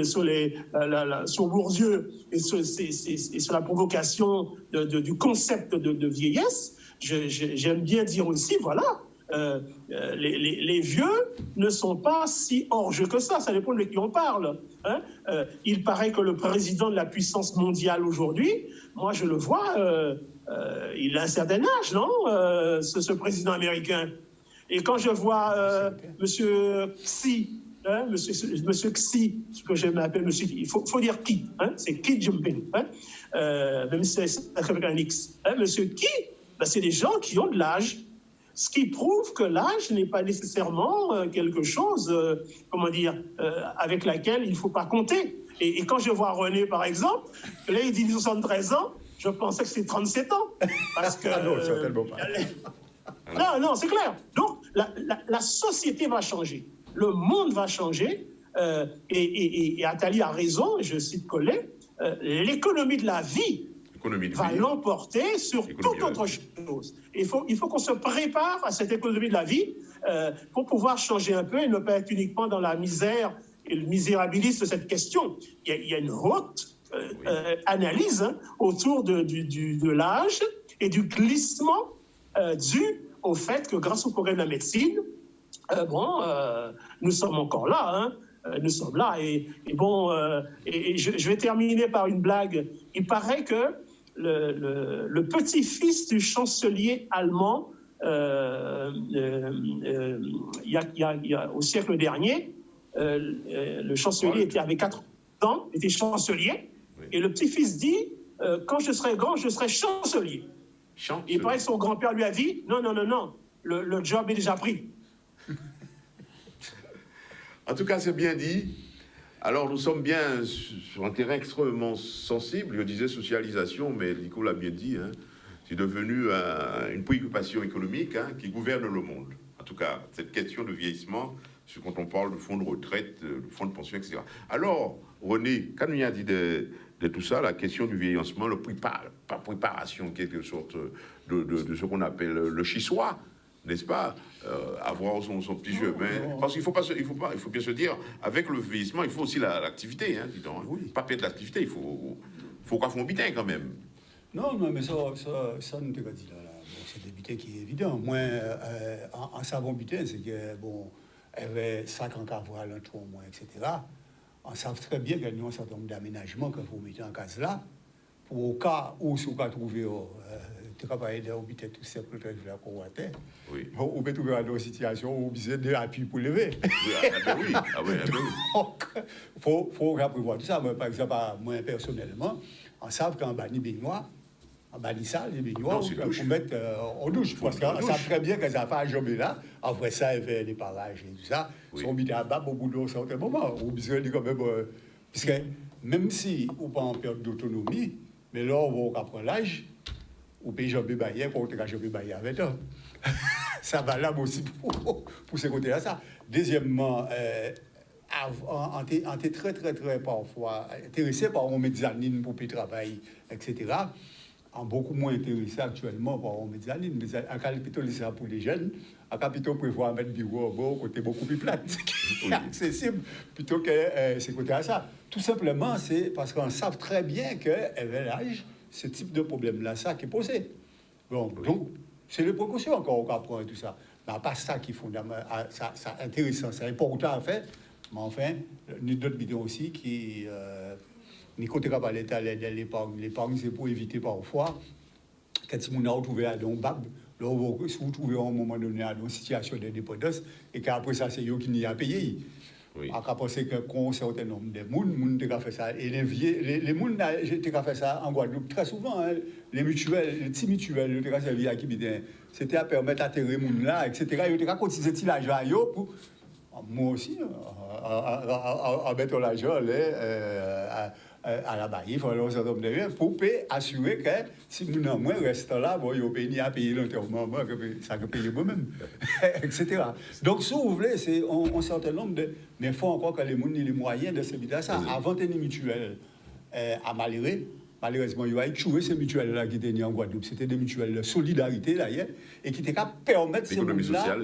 Bourdieu et sur la provocation du concept de vieillesse. J'aime bien dire aussi, voilà, les vieux ne sont pas si hors-jeu que ça dépend de qui on parle. Hein. Il paraît que le président de la puissance mondiale aujourd'hui, moi je le vois... il a un certain âge, non, ce président américain. Et quand je vois Monsieur Xi, hein, Monsieur Xi, ce que j'aime appeler Monsieur, il faut dire qui, hein, c'est Xi Jinping, hein, même si c'est avec un X. Hein, Monsieur Xi, ben, c'est des gens qui ont de l'âge, ce qui prouve que l'âge n'est pas nécessairement quelque chose, avec laquelle il ne faut pas compter. Et quand je vois René, par exemple, là il dit 73 ans, je pensais que c'était 37 ans. Parce que, non, certainement pas. Non, c'est clair. Donc, la société va changer. Le monde va changer. Et Attali a raison, je cite Collet, l'économie de la vie va l'emporter sur toute autre chose. Il faut qu'on se prépare à cette économie de la vie pour pouvoir changer un peu et ne pas être uniquement dans la misère et le misérabilisme de cette question. Il y a une haute analyse hein, autour de l'âge et du glissement dû au fait que grâce au progrès de la médecine, nous sommes encore là. Hein, nous sommes là. Et je vais terminer par une blague. Il paraît que le petit-fils du chancelier allemand, au siècle dernier, le chancelier avait 4 ans, était chancelier. Et le petit-fils dit, quand je serai grand, je serai chancelier. Il paraît que son grand-père lui a dit, non, le job est déjà pris. En tout cas, c'est bien dit. Alors, nous sommes bien sur un terrain extrêmement sensible. Je disais socialisation, mais Nico l'a bien dit. Hein, c'est devenu une préoccupation économique hein, qui gouverne le monde. En tout cas, cette question de vieillissement, quand on parle de fonds de retraite, de fonds de pension, etc. Alors, René, quand on a dit de tout ça, la question du vieillissement, la préparation, en quelque sorte, de ce qu'on appelle le chissois, n'est-ce pas, avoir son petit jeu. Mais, parce qu'il faut bien se dire, avec le vieillissement, il faut aussi l'activité, hein, dis-donc. Hein. Oui. Pas perdre l'activité, il faut qu'on fasse un bitin quand même. Non, mais ça nous t'a pas dit là. Bon, c'est des butins qui est évident. Moi, en savant butin, c'est que, bon, il y avait 50 ans pour aller un trou au moins, etc. On sait très bien qu'il y a un certain nombre d'aménagements qu'il faut mettre en case là, pour au cas où, si on peut trouver tu es capable d'habiter tout simple, très bien, qu'on voit. Oui. On peut trouver dans une situation où on a besoin d'appui pour lever. Oui, oui. Ah oui, ah oui. Donc, il faut prévoir tout ça. Moi, par exemple, moi, personnellement, on sait qu'en bas, les baignoires, en bas, les salles, les baignoires, Non, c'est on douche. peut mettre en douche. Parce qu'on douche. sait très bien que ça fait un job là. Après ça, il fait les parages et tout ça. Oui. Ils sont mis à bas au bout d'un certain moment. On a besoin de quand même. Puisque même si on n'est pas en perte d'autonomie, mais là, on va prendre l'âge, on peut jamber bailler, pour on jamber bailler avec eux. Ça va là aussi pour ce côté-là. Ça. Deuxièmement, on est très, très, très parfois intéressé par un mezzanine pour le travail, etc. On est beaucoup moins intéressé actuellement par un mezzanine. Mais à capitaux, c'est ça pour les jeunes. À capitaux, prévoir mettre bureau au bord, côté beaucoup plus plat, accessible, plutôt que ce côté-là. Ça. Tout simplement, c'est parce qu'on sait très bien qu'à l'âge, ce type de problème-là, ça qui est posé. Bon, donc, c'est les précautions encore qu'on prend et tout ça. Mais pas ça qui est fondamental, ça intéressant, c'est important à faire. Mais enfin, nous d'autres vidéos aussi qui, ni côté capable l'État l'épargne. L'épargne, c'est pour éviter parfois, quand on a retrouvé à un bab, là, si vous trouvez à un moment donné à une situation de dépendance, et qu'après ça, c'est eux qui n'y a payé. Oui. À penser qu'un certain nombre de monde qui a fait ça. Et les gens qui ont fait ça en Guadeloupe, très souvent, hein, les mutuelles, les petits mutuelles, qui ont servi à qui, c'était à permettre d'atterrir les gens là, etc. Ils ont cotisé l'argent à eux pour. Moi aussi, à mettre l'argent à la baille, il faut un certain nombre de gens pour assurer que si nous n'avons moins restant là, bon, ils ont payé à payer l'enterrement, ça peut payer moi-même, etc. Donc, si vous voulez, c'est un certain nombre de. Mais il faut encore que les gens aient les moyens de se mettre à ça. Avant une mutuelle à Maléré, malheureusement, il y a échoué ces mutuelles-là qui étaient en Guadeloupe. C'était des mutuelles de solidarité, d'ailleurs, et qui étaient capables de permettre ces gens-là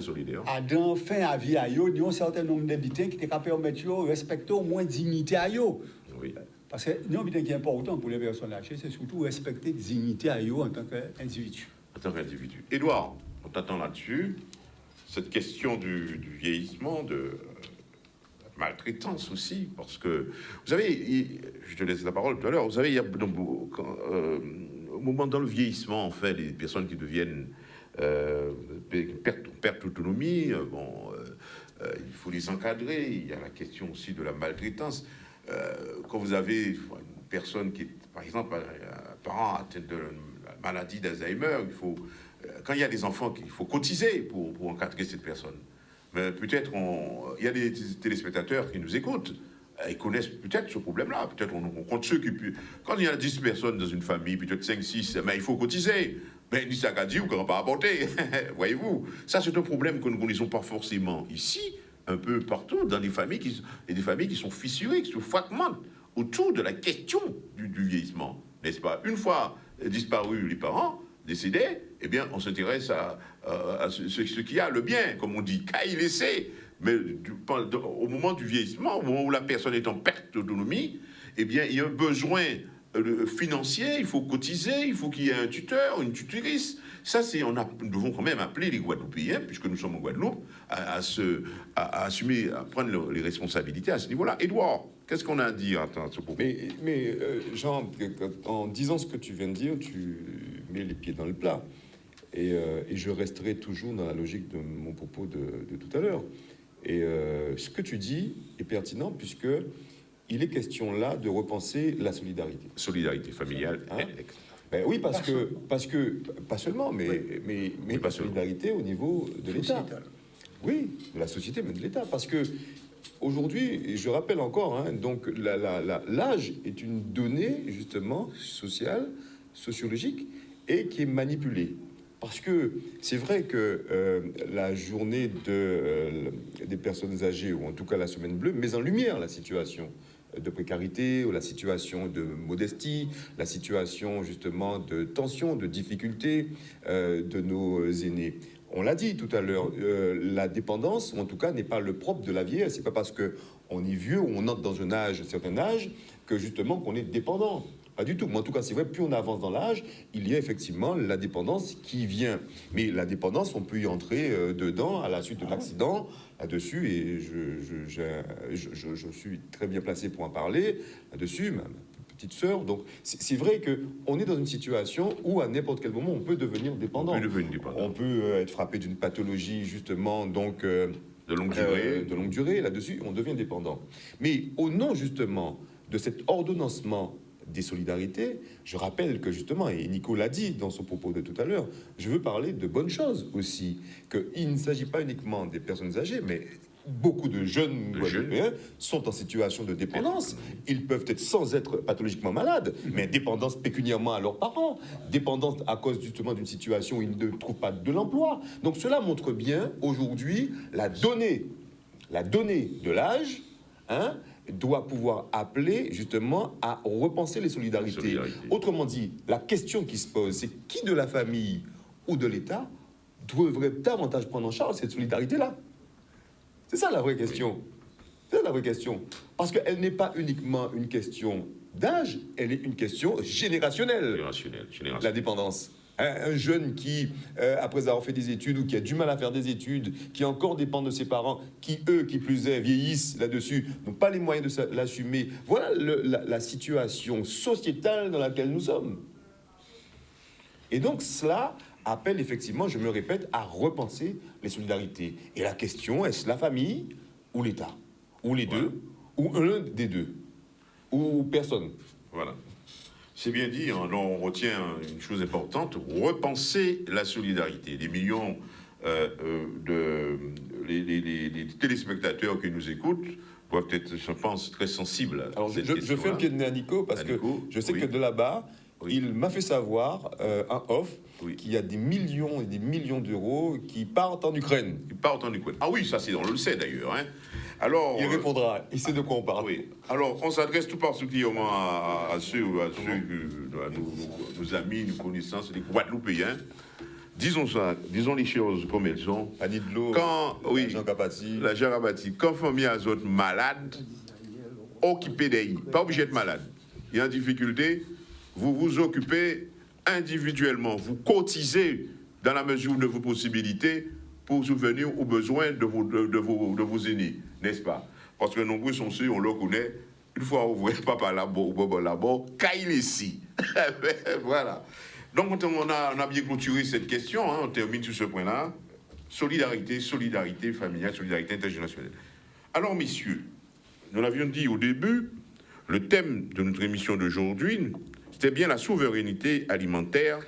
à donner fin à vie à eux, un certain nombre d'habitants qui étaient capables de permettre de respecter au moins dignité à eux. Oui. Parce que l'habitant qui est important pour les personnes âgées, c'est surtout respecter la dignité à eux en tant qu'individu. En tant qu'individu. Édouard, on t'attend là-dessus. Cette question du vieillissement, de maltraitance aussi, parce que, vous savez, je te laisse la parole tout à l'heure, vous savez, il y a au moment dans le vieillissement, en fait, les personnes qui deviennent perdent l'autonomie, il faut les encadrer, il y a la question aussi de la maltraitance. Quand vous avez une personne qui est, par exemple, un parent atteint de la maladie d'Alzheimer, quand il y a des enfants, il faut cotiser pour encadrer cette personne. Mais peut-être, il y a des téléspectateurs qui nous écoutent, ils connaissent peut-être ce problème-là. Peut-être on compte ceux qui... Quand il y a 10 personnes dans une famille, peut-être 5, 6, mais il faut cotiser. Mais ni ça qu'a dit ou qu'on n'a pas apporté. Voyez-vous, ça c'est un problème que nous ne connaissons pas forcément ici, un peu partout, dans des familles qui sont fissurées, qui se fragmentent autour de la question du vieillissement, n'est-ce pas? Une fois disparus les parents, décédés, eh bien, on s'intéresse à ce qui a le bien, comme on dit, qu'à y laisser. Mais au moment du vieillissement, au moment où la personne est en perte d'autonomie, eh bien, il y a un besoin financier, il faut cotiser, il faut qu'il y ait un tuteur, une tutrice. Ça, nous devons quand même appeler les Guadeloupéens, puisque nous sommes en Guadeloupe, à assumer, à prendre les responsabilités à ce niveau-là. Édouard, qu'est-ce qu'on a à dire à ce propos? Mais Jean, en disant ce que tu viens de dire, tu mets les pieds dans le plat. Et je resterai toujours dans la logique de mon propos de tout à l'heure. Et ce que tu dis est pertinent, puisque il est question là de repenser la solidarité. Solidarité familiale. Hein? Ben oui, parce que pas seulement, mais la solidarité au niveau de l'État. Oui, de la société, mais de l'État. Parce que aujourd'hui, je rappelle encore, hein, donc l'âge est une donnée justement sociale, sociologique, et qui est manipulée. Parce que c'est vrai que la journée des personnes âgées, ou en tout cas la semaine bleue, met en lumière la situation de précarité, ou la situation de modestie, la situation justement de tension, de difficulté de nos aînés. On l'a dit tout à l'heure, la dépendance, ou en tout cas, n'est pas le propre de la vieillesse. C'est pas parce que on est vieux ou on entre dans un certain âge que justement qu'on est dépendant. Pas du tout. Mais en tout cas, c'est vrai, plus on avance dans l'âge, il y a effectivement la dépendance qui vient. Mais la dépendance, on peut y entrer dedans à la suite de l'accident, là-dessus, et je suis très bien placé pour en parler, là-dessus, petite sœur. Donc, c'est vrai qu'on est dans une situation où, à n'importe quel moment, on peut devenir dépendant. On peut devenir dépendant. On peut être frappé d'une pathologie, justement, donc... de longue durée. de longue durée, là-dessus, on devient dépendant. Mais au nom, justement, de cet ordonnancement des solidarités, je rappelle que, justement, et Nico l'a dit dans son propos de tout à l'heure, je veux parler de bonnes choses aussi, qu'il ne s'agit pas uniquement des personnes âgées, mais beaucoup de jeunes Guadeloupéens sont en situation de dépendance. Ils peuvent être sans être pathologiquement malades, mais dépendance pécuniairement à leurs parents, dépendance à cause justement d'une situation où ils ne trouvent pas de l'emploi. Donc cela montre bien aujourd'hui la donnée de l'âge, hein, doit pouvoir appeler justement à repenser les solidarités. Autrement dit, la question qui se pose, c'est qui de la famille ou de l'État devrait davantage prendre en charge cette solidarité-là? C'est ça la vraie question. C'est ça la vraie question. Parce qu'elle n'est pas uniquement une question d'âge, elle est une question générationnelle. La dépendance. Un jeune qui, après avoir fait des études ou qui a du mal à faire des études, qui encore dépend de ses parents, qui, eux, qui plus est, vieillissent là-dessus, n'ont pas les moyens de l'assumer. Voilà la situation sociétale dans laquelle nous sommes. Et donc cela appelle effectivement, je me répète, à repenser les solidarités. Et la question, est-ce la famille ou l'État? Ou les deux? Ou l'un des deux? Ou personne? Voilà. C'est bien dit, hein, on retient une chose importante, repenser la solidarité. Les millions les téléspectateurs qui nous écoutent doivent être, je pense, très sensibles à Alors, cette je fais un pied de nez à Nico, parce que je sais que de là-bas, il m'a fait savoir, en off, qu'il y a des millions et des millions d'euros qui partent en Ukraine. Ils partent en Ukraine. Ah oui, ça, on le sait d'ailleurs. Hein. Alors, il répondra, il sait de quoi on parle. Oui. Alors, on s'adresse tout particulièrement à nos amis, nos connaissances, les Guadeloupéens. Disons ça, disons les choses comme elles sont. Annie de l'eau, Jean Capati. La Jean Capati. Quand famille a autres malades, occupez des pas obligé d'être malade. Il y a une difficulté, vous vous occupez individuellement, vous cotisez dans la mesure de vos possibilités pour subvenir aux besoins de vos aînés, n'est-ce pas? Parce que nombreux sont ceux, on le connaît, une fois on voit papa là-bas, caille ici. Voilà. Donc on a bien clôturé cette question, hein, on termine sur ce point-là. Solidarité familiale, solidarité intergénérationnelle. Alors messieurs, nous l'avions dit au début, le thème de notre émission d'aujourd'hui, c'était bien la souveraineté alimentaire.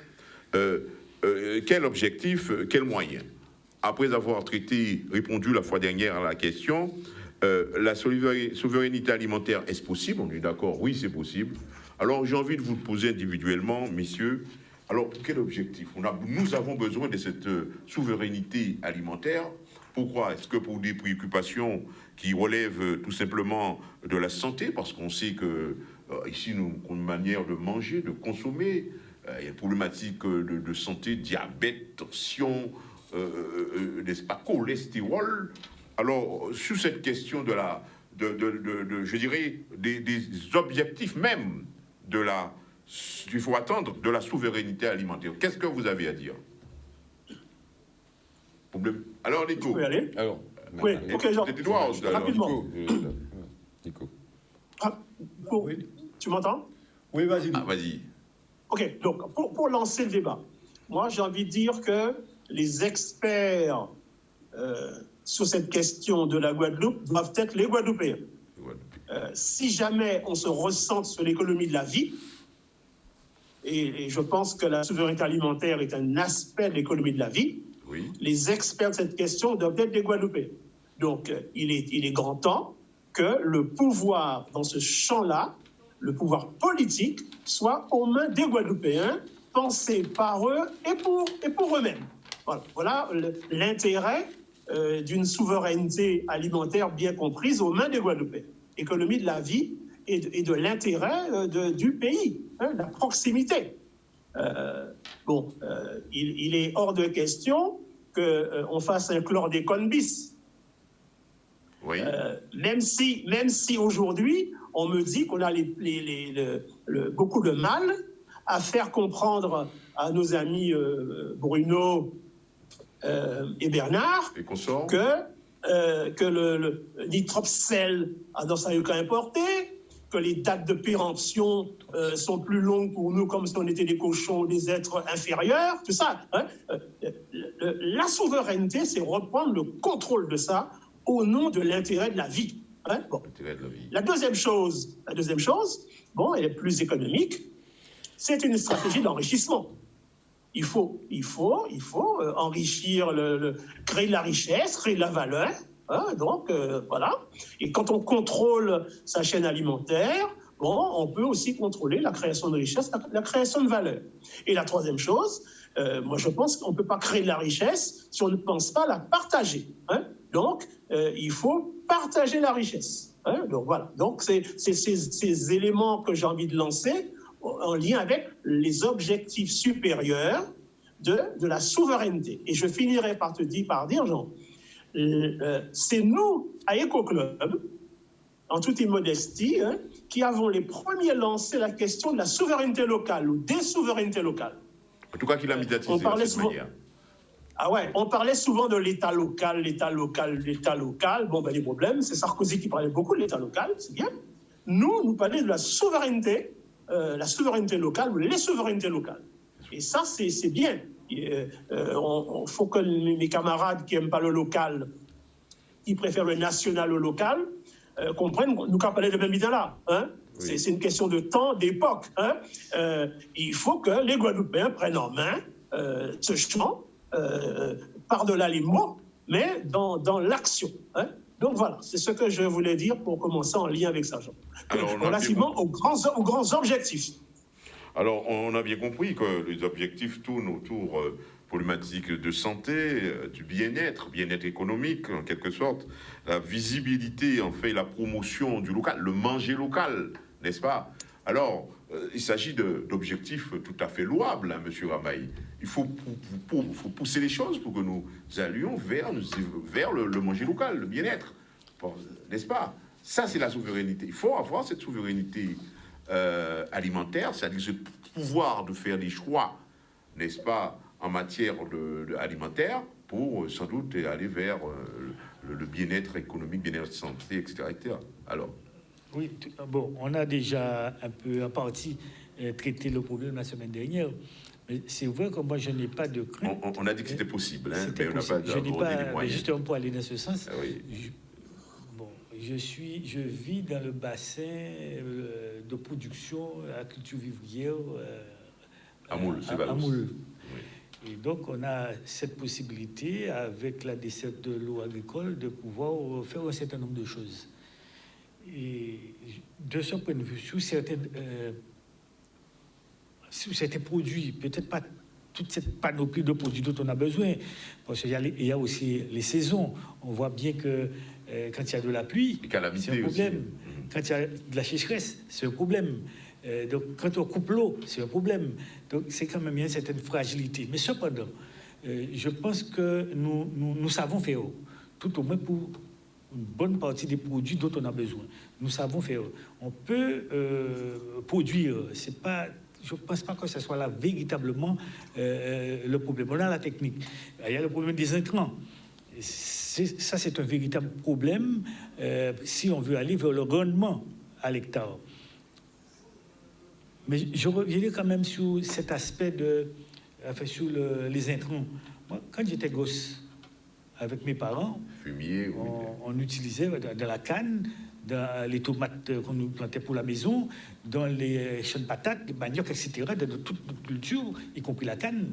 Quel objectif, quel moyen? Après avoir répondu la fois dernière à la question, la souveraineté alimentaire, est-ce possible? On est d'accord, oui, c'est possible. Alors, j'ai envie de vous poser individuellement, messieurs, alors, quel objectif? Nous avons besoin de cette souveraineté alimentaire. Pourquoi? Est-ce que pour des préoccupations qui relèvent tout simplement de la santé? Parce qu'on sait que ici, nous avons une manière de manger, de consommer. Il y a une problématique de santé, diabète, tension, n'est-ce pas, cholestérol. Alors, sur cette question je dirais, des objectifs même il faut attendre de la souveraineté alimentaire. Qu'est-ce que vous avez à dire? Alors, Nico. Vous pouvez aller? Alors, oui, ok, Jean. Rapidement. Nico. Tu m'entends? Oui, vas-y. Ah, vas-y. Ok, donc, pour lancer le débat, moi, j'ai envie de dire que les experts sur cette question de la Guadeloupe doivent être les Guadeloupéens. Si jamais on se ressent sur l'économie de la vie, et je pense que la souveraineté alimentaire est un aspect de l'économie de la vie, les experts de cette question doivent être des Guadeloupéens. Donc, il est grand temps que le pouvoir dans ce champ-là, le pouvoir politique, soit aux mains des Guadeloupéens, pensé par eux et pour eux-mêmes. Voilà l'intérêt d'une souveraineté alimentaire bien comprise aux mains des Guadeloupéens. Économie de la vie et de l'intérêt du pays, hein, la proximité. Il est hors de question qu'on fasse un chlordécone bis. Oui. Même si aujourd'hui, on me dit qu'on a beaucoup de mal à faire comprendre à nos amis Bruno et Bernard que le nitropsel dans sa yucca importé, que les dates de péremption sont plus longues pour nous, comme si on était des cochons, des êtres inférieurs, tout ça. Hein. La souveraineté, c'est reprendre le contrôle de ça au nom de l'intérêt de la vie. Hein. Bon. La deuxième chose, bon, elle est plus économique, c'est une stratégie d'enrichissement. Il faut enrichir, créer de la richesse, créer de la valeur. Hein, donc, voilà. Et quand on contrôle sa chaîne alimentaire, bon, on peut aussi contrôler la création de richesse, la création de valeur. Et la troisième chose, moi je pense qu'on ne peut pas créer de la richesse si on ne pense pas la partager. Hein. Donc, il faut partager la richesse. Hein. Donc, voilà. Donc, c'est ces éléments que j'ai envie de lancer en lien avec les objectifs supérieurs de la souveraineté. Et je finirai par dire, Jean, c'est nous, à Eco-Club, en toute immodestie, hein, qui avons les premiers lancé la question de la souveraineté locale ou des souverainetés locales. En tout cas, qu'il a médiatisé de cette manière. Ah ouais, on parlait souvent de l'État local. Bon, ben les problèmes, c'est Sarkozy qui parlait beaucoup de l'État local, c'est bien. Nous parlions de la souveraineté locale ou les souverainetés locales. Et ça, c'est bien. Il faut que mes camarades qui n'aiment pas le local, qui préfèrent le national au local, comprennent nous qu'à parler de même idée-là. Hein? Oui. C'est une question de temps, d'époque. Hein? Il faut que les Guadeloupéens prennent en main ce champ, par-delà les mots, mais dans l'action. Hein? Donc voilà, c'est ce que je voulais dire pour commencer en lien avec ça, Jean. Relativement aux grands objectifs. Alors, on a bien compris que les objectifs tournent autour problématiques de santé, du bien-être économique, en quelque sorte, la visibilité, en fait, la promotion du local, le manger local, n'est-ce pas? Alors, il s'agit d'objectifs tout à fait louables, hein, monsieur Ramaï. Il faut pousser les choses pour que nous allions vers le manger local, le bien-être, n'est-ce pas? Ça, c'est la souveraineté. Il faut avoir cette souveraineté alimentaire, c'est-à-dire ce pouvoir de faire des choix, n'est-ce pas, en matière alimentaire, pour sans doute aller vers le bien-être économique, bien-être santé, etc., etc. Alors. Oui, bon, on a déjà un peu en partie traité le problème la semaine dernière. Mais c'est vrai que moi, je n'ai pas de crainte. On a dit que c'était possible, hein, mais on n'a pas je n'ai pas, mais justement pour aller dans ce sens. Ah oui. Je vis dans le bassin de production à culture vivrière à Moule, c'est à Moule. Oui. Et donc, on a cette possibilité, avec la desserte de l'eau agricole, de pouvoir faire un certain nombre de choses. Et de ce point de vue, sous certains produits, peut-être pas toute cette panoplie de produits dont on a besoin, parce qu'il y a aussi les saisons. On voit bien que quand il y a de la pluie, c'est un problème. Aussi. Quand il y a de la sécheresse, c'est un problème. Donc, quand on coupe l'eau, c'est un problème. Donc, c'est quand même une certaine fragilité. Mais cependant, je pense que nous savons faire, tout au moins pour une bonne partie des produits dont on a besoin. Nous savons faire. On peut produire. C'est pas, je ne pense pas que ce soit là véritablement le problème. On a la technique. Il y a le problème des intrants. Ça, c'est un véritable problème si on veut aller vers le rendement à l'hectare. Mais je reviens quand même sur cet aspect sur les intrants. Moi, quand j'étais gosse, avec mes parents, fumier, on utilisait dans la canne, dans les tomates qu'on nous plantait pour la maison, dans les champs de patates, des maniocs, etc., dans toute notre culture, y compris la canne.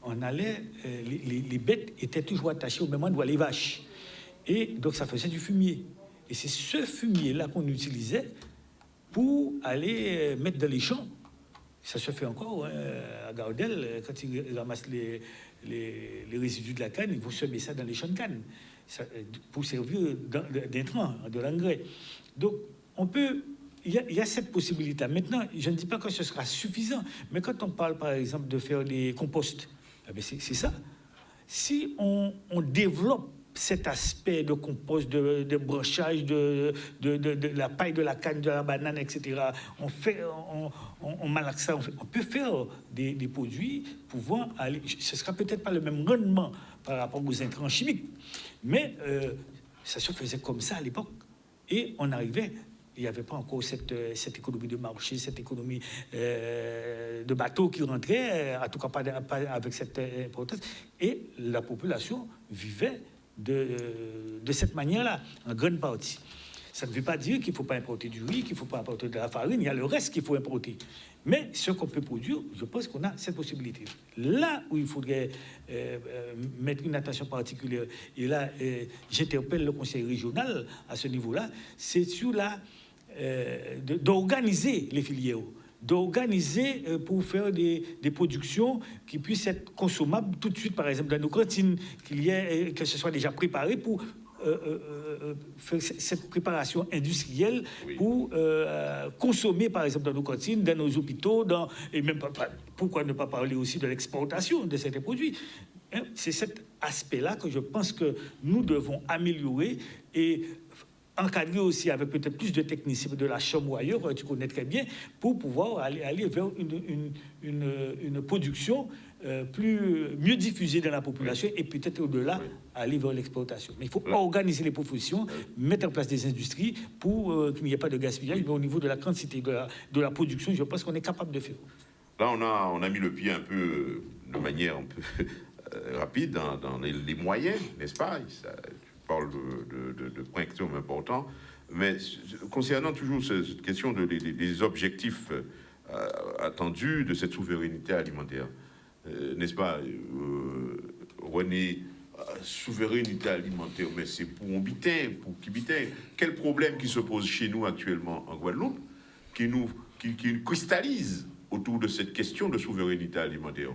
On allait, les bêtes étaient toujours attachées au même endroit, les vaches. Et donc, ça faisait du fumier. Et c'est ce fumier-là qu'on utilisait pour aller mettre dans les champs. Ça se fait encore, hein, à Gardel, quand ils ramassent les résidus de la canne, ils vont semer ça dans les champs de canne, pour servir d'intrant, de l'engrais. Donc, il y a cette possibilité. Maintenant, je ne dis pas que ce sera suffisant, mais quand on parle, par exemple, de faire des composts, c'est ça. Si on développe cet aspect de compost, de branchage, de la paille de la canne, de la banane, etc., on malaxe ça, on peut faire des produits pouvant aller... Ce ne sera peut-être pas le même rendement par rapport aux intrants chimiques, mais ça se faisait comme ça à l'époque. Et on arrivait... il n'y avait pas encore cette économie de marché, cette économie de bateaux qui rentrait, en tout cas pas avec cette importance. Et la population vivait de cette manière-là, en grande partie. Ça ne veut pas dire qu'il ne faut pas importer du riz, qu'il ne faut pas importer de la farine, il y a le reste qu'il faut importer. Mais ce qu'on peut produire, je pense qu'on a cette possibilité. Là où il faudrait mettre une attention particulière, et là, j'interpelle le conseil régional à ce niveau-là, c'est sur d'organiser les filières, d'organiser pour faire des productions qui puissent être consommables tout de suite, par exemple, dans nos cantines, que ce soit déjà préparé pour faire cette préparation industrielle pour consommer, par exemple, dans nos cantines, dans nos hôpitaux, et même pourquoi ne pas parler aussi de l'exportation de certains produits. C'est cet aspect-là que je pense que nous devons améliorer et encadrer aussi avec peut-être plus de technicité de la chambre ou ailleurs, tu connais très bien, pour pouvoir aller vers une production mieux diffusée dans la population et peut-être au-delà aller vers l'exportation. Mais il faut organiser les professions, mettre en place des industries pour qu'il n'y ait pas de gaspillage, mais au niveau de la quantité de la production, je pense qu'on est capable de faire. Là, on a mis le pied un peu, de manière un peu rapide, dans les moyens, n'est-ce pas? Tu parles de points qui sont importants, mais concernant toujours cette question des objectifs attendus de cette souveraineté alimentaire, n'est-ce pas, René, souveraineté alimentaire, mais c'est pour qui bitin. Quel problème qui se pose chez nous actuellement en Guadeloupe, qui cristallise autour de cette question de souveraineté alimentaire?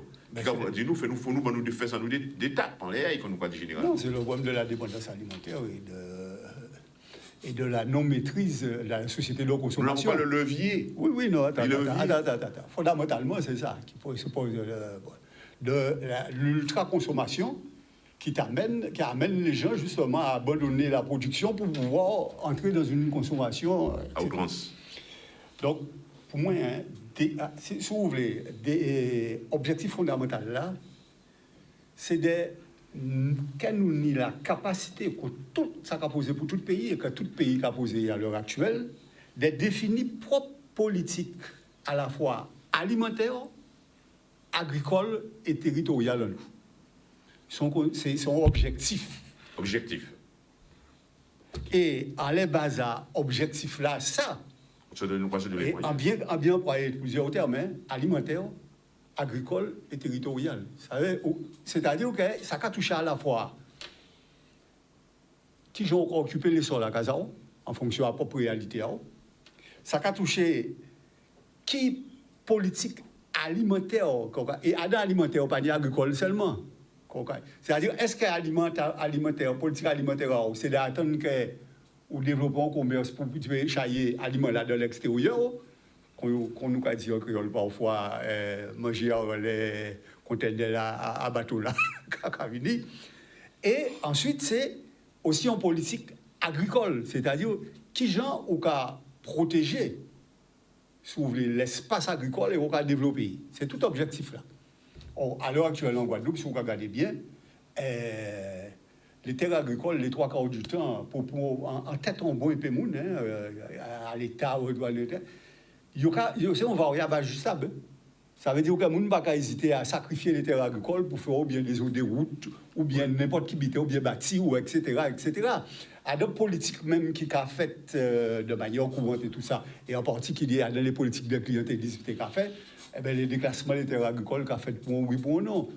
Dis-nous, nous faire ça nous des tapes en l'air qu'on nous pas de général. Non, c'est le problème de la dépendance alimentaire et de la non-maîtrise de la société de consommation. On n'a pas le levier. Oui, non, attends. Fondamentalement, c'est ça qui pose de l'ultra-consommation qui amène les gens justement à abandonner la production pour pouvoir entrer dans une consommation à outrance. Donc, pour moi, si vous voulez, des objectifs fondamentaux là, c'est que nous avons la capacité, que tout ça a posé pour tout pays, et que tout pays a posé à l'heure actuelle, de définir propre politique à la fois alimentaire, agricole et territoriale. C'est son objectif. Objectif. Et à la base à objectif là, ça, et en bien employer plusieurs termes, alimentaire, agricole et territorial. C'est-à-dire que ça a touché à la fois qui ont occupé les sols à Kazao, en fonction de la propre réalité. Ça a touché qui politique alimentaire, et alimentaire, pas agricole seulement. C'est-à-dire, est-ce que alimentaire, politique alimentaire, c'est d'attendre que ou développer un commerce pour chailler aliments là de l'extérieur, qu'on nous a dit en créole parfois, manger les conteneurs à bateau là, et ensuite, c'est aussi en politique agricole, c'est-à-dire qui gens ou qu'à protéger l'espace agricole et ou qu'à développer. C'est tout objectif là. À l'heure actuelle en Guadeloupe, si vous regardez bien, les terres agricoles, les 3/4 du temps, en tête en bon et pémoun, à l'État ou à l'État, c'est un variable ajustable. Ça veut dire que les gens ne vont pas hésiter à sacrifier les terres agricoles pour faire ou bien des routes, ou bien n'importe qui bité, ou bien bâti, ou etc. etc. À d'autres politiques même qui ont fait de manière courante et tout ça, et en particulier dans les politiques de clientélisme qui ont fait, les déclassements des terres agricoles qui ont fait pour un oui, pour un non,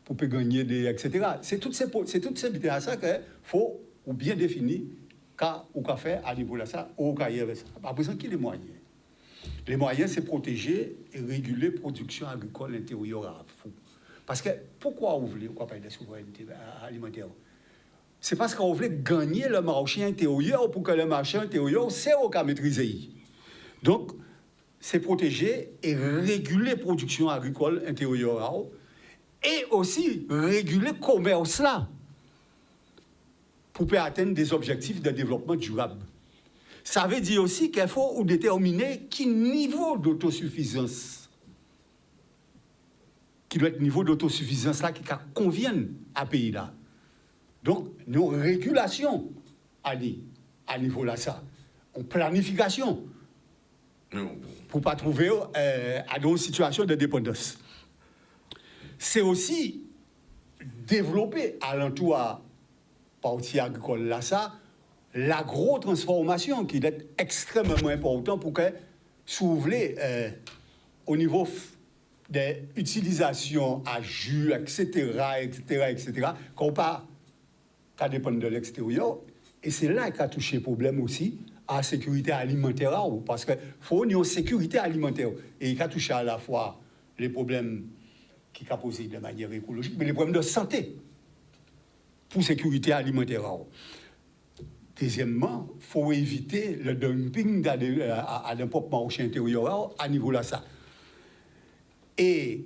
pour gagner des, etc. C'est toutes ces bêtises à ça qu'il faut ou bien définir ou qu'a fait à niveau de ça, ou qu'a y avait ça. Par besoin qui les moyens. Les moyens, c'est protéger et réguler la production agricole intérieure à fond. Parce que pourquoi on voulait parler de souveraineté alimentaire? C'est parce qu'on voulait gagner le marché intérieur pour que le marché intérieur, c'est au cas maîtriser. Donc, c'est protéger et réguler la production agricole intérieure et aussi réguler le commerce là pour atteindre des objectifs de développement durable. Ça veut dire aussi qu'il faut déterminer quel niveau d'autosuffisance, qui doit être niveau d'autosuffisance là qui convienne à pays là. Donc, nos régulations à niveau là ça. en planification pour ne pas trouver à une situation de dépendance. C'est aussi développer alentour à partie agricole là ça, l'agro-transformation qui est extrêmement important pour que s'ouvre au niveau des utilisations à jus, etc., qu'on pas qu'à dépendre de l'extérieur. Et c'est là qu'a touché le problème aussi à la sécurité alimentaire, parce qu'il faut une sécurité alimentaire. Et il a touché à la fois les problèmes qui a posé de manière écologique, mais les problèmes de santé pour la sécurité alimentaire. Deuxièmement, il faut éviter le dumping à n'importe marché intérieur à niveau là ça. Et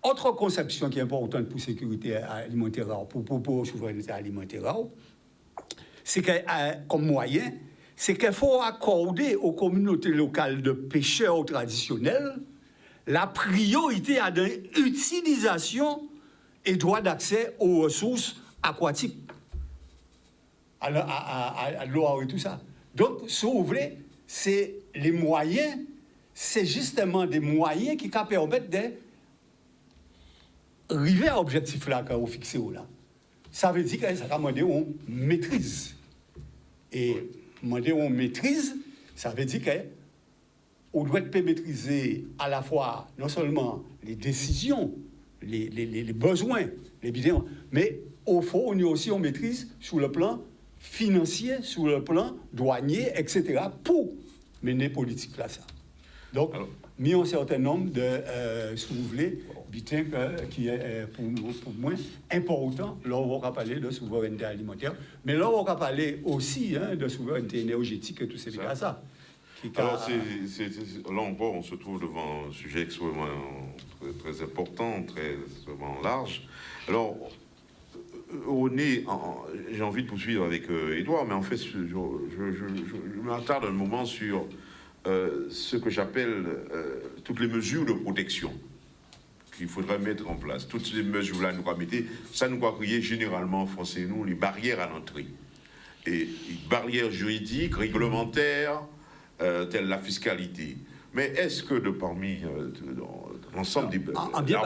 autre conception qui est importante pour la sécurité alimentaire, pour la souveraineté alimentaire, c'est que, comme moyen, c'est qu'il faut accorder aux communautés locales de pêcheurs traditionnels la priorité à l'utilisation et droit d'accès aux ressources aquatiques, à l'eau et tout ça. Donc, si vous voulez, c'est les moyens, c'est justement des moyens qui permettent d'arriver à l'objectif là qu'on a fixé là. Ça veut dire que ça va demander une maîtrise. Et demander une maîtrise, ça veut dire qu'on doit maîtriser à la fois non seulement les décisions, les besoins, les besoins, mais au fond, on est aussi en maîtrise sur le plan financier, sur le plan douanier, etc., pour mener politique là ça. Donc, mis un certain nombre de, si vous voulez, bitins qui est pour moi important. Là, on va parler de souveraineté alimentaire, mais là, on va parler aussi de souveraineté énergétique et tout ces cas ça. Alors, là encore, on se trouve devant un sujet extrêmement très important, très extrêmement large. Alors, j'ai envie de poursuivre avec Édouard, mais en fait, je m'attarde un moment sur ce que j'appelle toutes les mesures de protection qu'il faudrait mettre en place. Toutes ces mesures-là, nous mettons, ça nous va créer généralement, français, nous, les barrières à l'entrée. Et barrières juridiques, réglementaires, telles la fiscalité. Mais est-ce que parmi l'ensemble des... On vient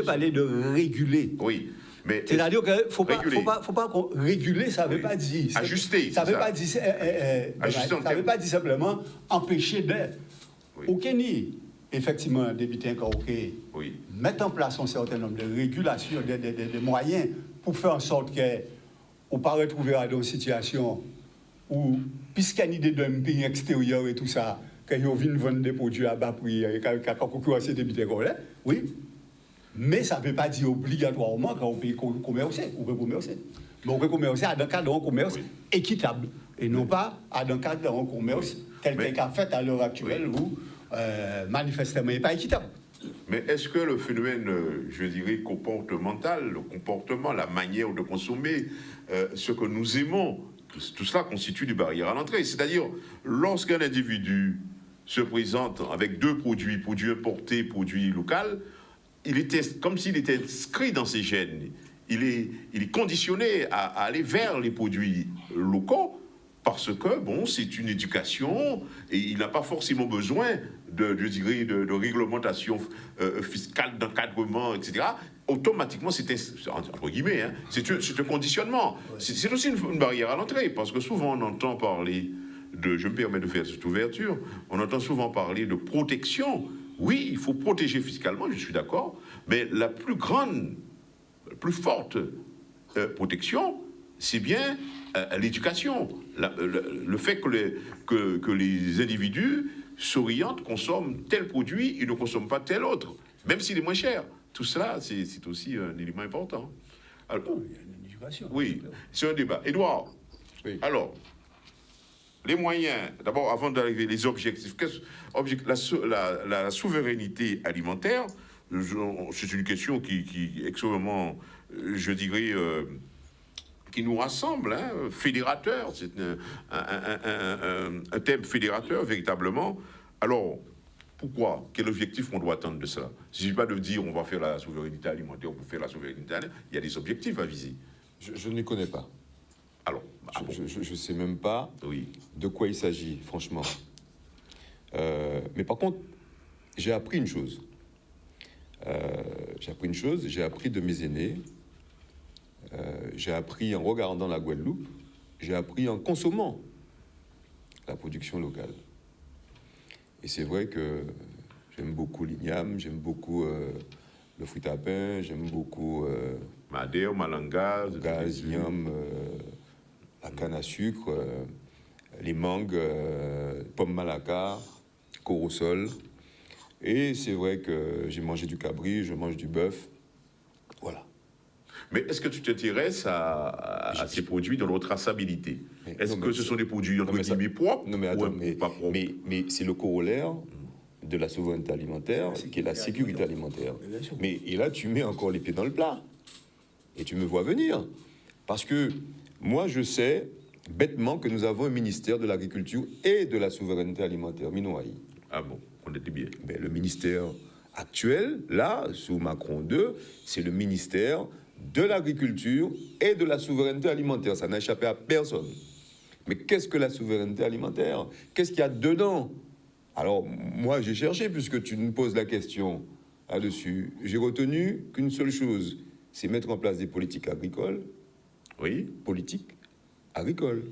parler de réguler. Oui. Mais c'est-à-dire qu'il ne faut pas réguler, ça ne veut pas dire... Ajuster. Ça ne veut pas dire... ça veut pas dire simplement empêcher d'être. Oui. Au Kenya, effectivement, débuter un karaoké, mettre en place un certain nombre de régulations, de moyens pour faire en sorte qu'on ne pas retrouver dans une situation où, puisqu'il y a une idée de dumping extérieur et tout ça, quand ils viennent vendre des produits à bas prix, quand on concurrence débuter oui. Mais ça ne veut pas dire obligatoirement qu'on peut commercer. On peut commercer. Mais on peut commercer dans le cadre d'un commerce équitable. Et non pas dans le cadre d'un commerce tel qu'il a fait à l'heure actuelle où manifestement il n'est pas équitable. Mais est-ce que le phénomène, je dirais, comportemental, le comportement, la manière de consommer, ce que nous aimons, tout cela constitue des barrières à l'entrée? C'est-à-dire, lorsqu'un individu se présente avec deux produits importés, produits locaux, il était comme s'il était inscrit dans ses gènes. Il est conditionné à aller vers les produits locaux parce que, bon, c'est une éducation et il n'a pas forcément besoin de réglementation fiscale, d'encadrement, etc. Automatiquement, c'est entre guillemets, c'est un conditionnement. C'est aussi une barrière à l'entrée parce que souvent on entend parler je me permets de faire cette ouverture, on entend souvent parler de protection. Oui, il faut protéger fiscalement, je suis d'accord, mais la plus grande, la plus forte protection, c'est bien l'éducation. Le fait que les individus s'orientent, consomment tel produit, ils ne consomment pas tel autre, même s'il est moins cher. Tout cela, c'est aussi un élément important. Alors, il y a une éducation. Oui, c'est un débat. Édouard, oui. Alors, les moyens, d'abord, avant d'arriver, les objectifs. La souveraineté alimentaire, c'est une question qui est extrêmement, je dirais, qui nous rassemble, fédérateur. C'est un thème fédérateur, véritablement. Alors, pourquoi? Quel objectif on doit attendre de cela? Il ne suffit pas de dire on va faire la souveraineté alimentaire, on peut faire la souveraineté alimentaire. Il y a des objectifs à viser. Je ne les connais pas. Alors, Je ne sais même pas Oui. de quoi il s'agit, franchement. Mais par contre, j'ai appris une chose. J'ai appris de mes aînés. J'ai appris en regardant la Guadeloupe. J'ai appris en consommant la production locale. Et c'est vrai que j'aime beaucoup l'igname, j'aime beaucoup le fruit à pain, j'aime beaucoup Madère, malanga, gaz, igname, la canne à sucre, les mangues, pommes malacca, corosol. Et c'est vrai que j'ai mangé du cabri, je mange du bœuf. Voilà. Mais est-ce que tu t'intéresses à ces produits dans leur traçabilité? Mais Est-ce non, que mais ce sont des produits entre mais ça- guillemets propres Non mais ou attends, mais, pas propres? mais c'est le corollaire de la souveraineté alimentaire, qui est la sécurité alimentaire. Mais et là, tu mets encore les pieds dans le plat. Et tu me vois venir. Parce que moi, je sais bêtement que nous avons un ministère de l'Agriculture et de la souveraineté alimentaire, Minouaï. Ah bon, on était bien. Ben, le ministère actuel, là, sous Macron 2, c'est le ministère de l'Agriculture et de la souveraineté alimentaire. Ça n'a échappé à personne. Mais qu'est-ce que la souveraineté alimentaire? Qu'est-ce qu'il y a dedans? Alors, moi, j'ai cherché, puisque tu nous poses la question là-dessus. J'ai retenu qu'une seule chose, c'est mettre en place des politiques agricoles, Oui. politiques agricoles.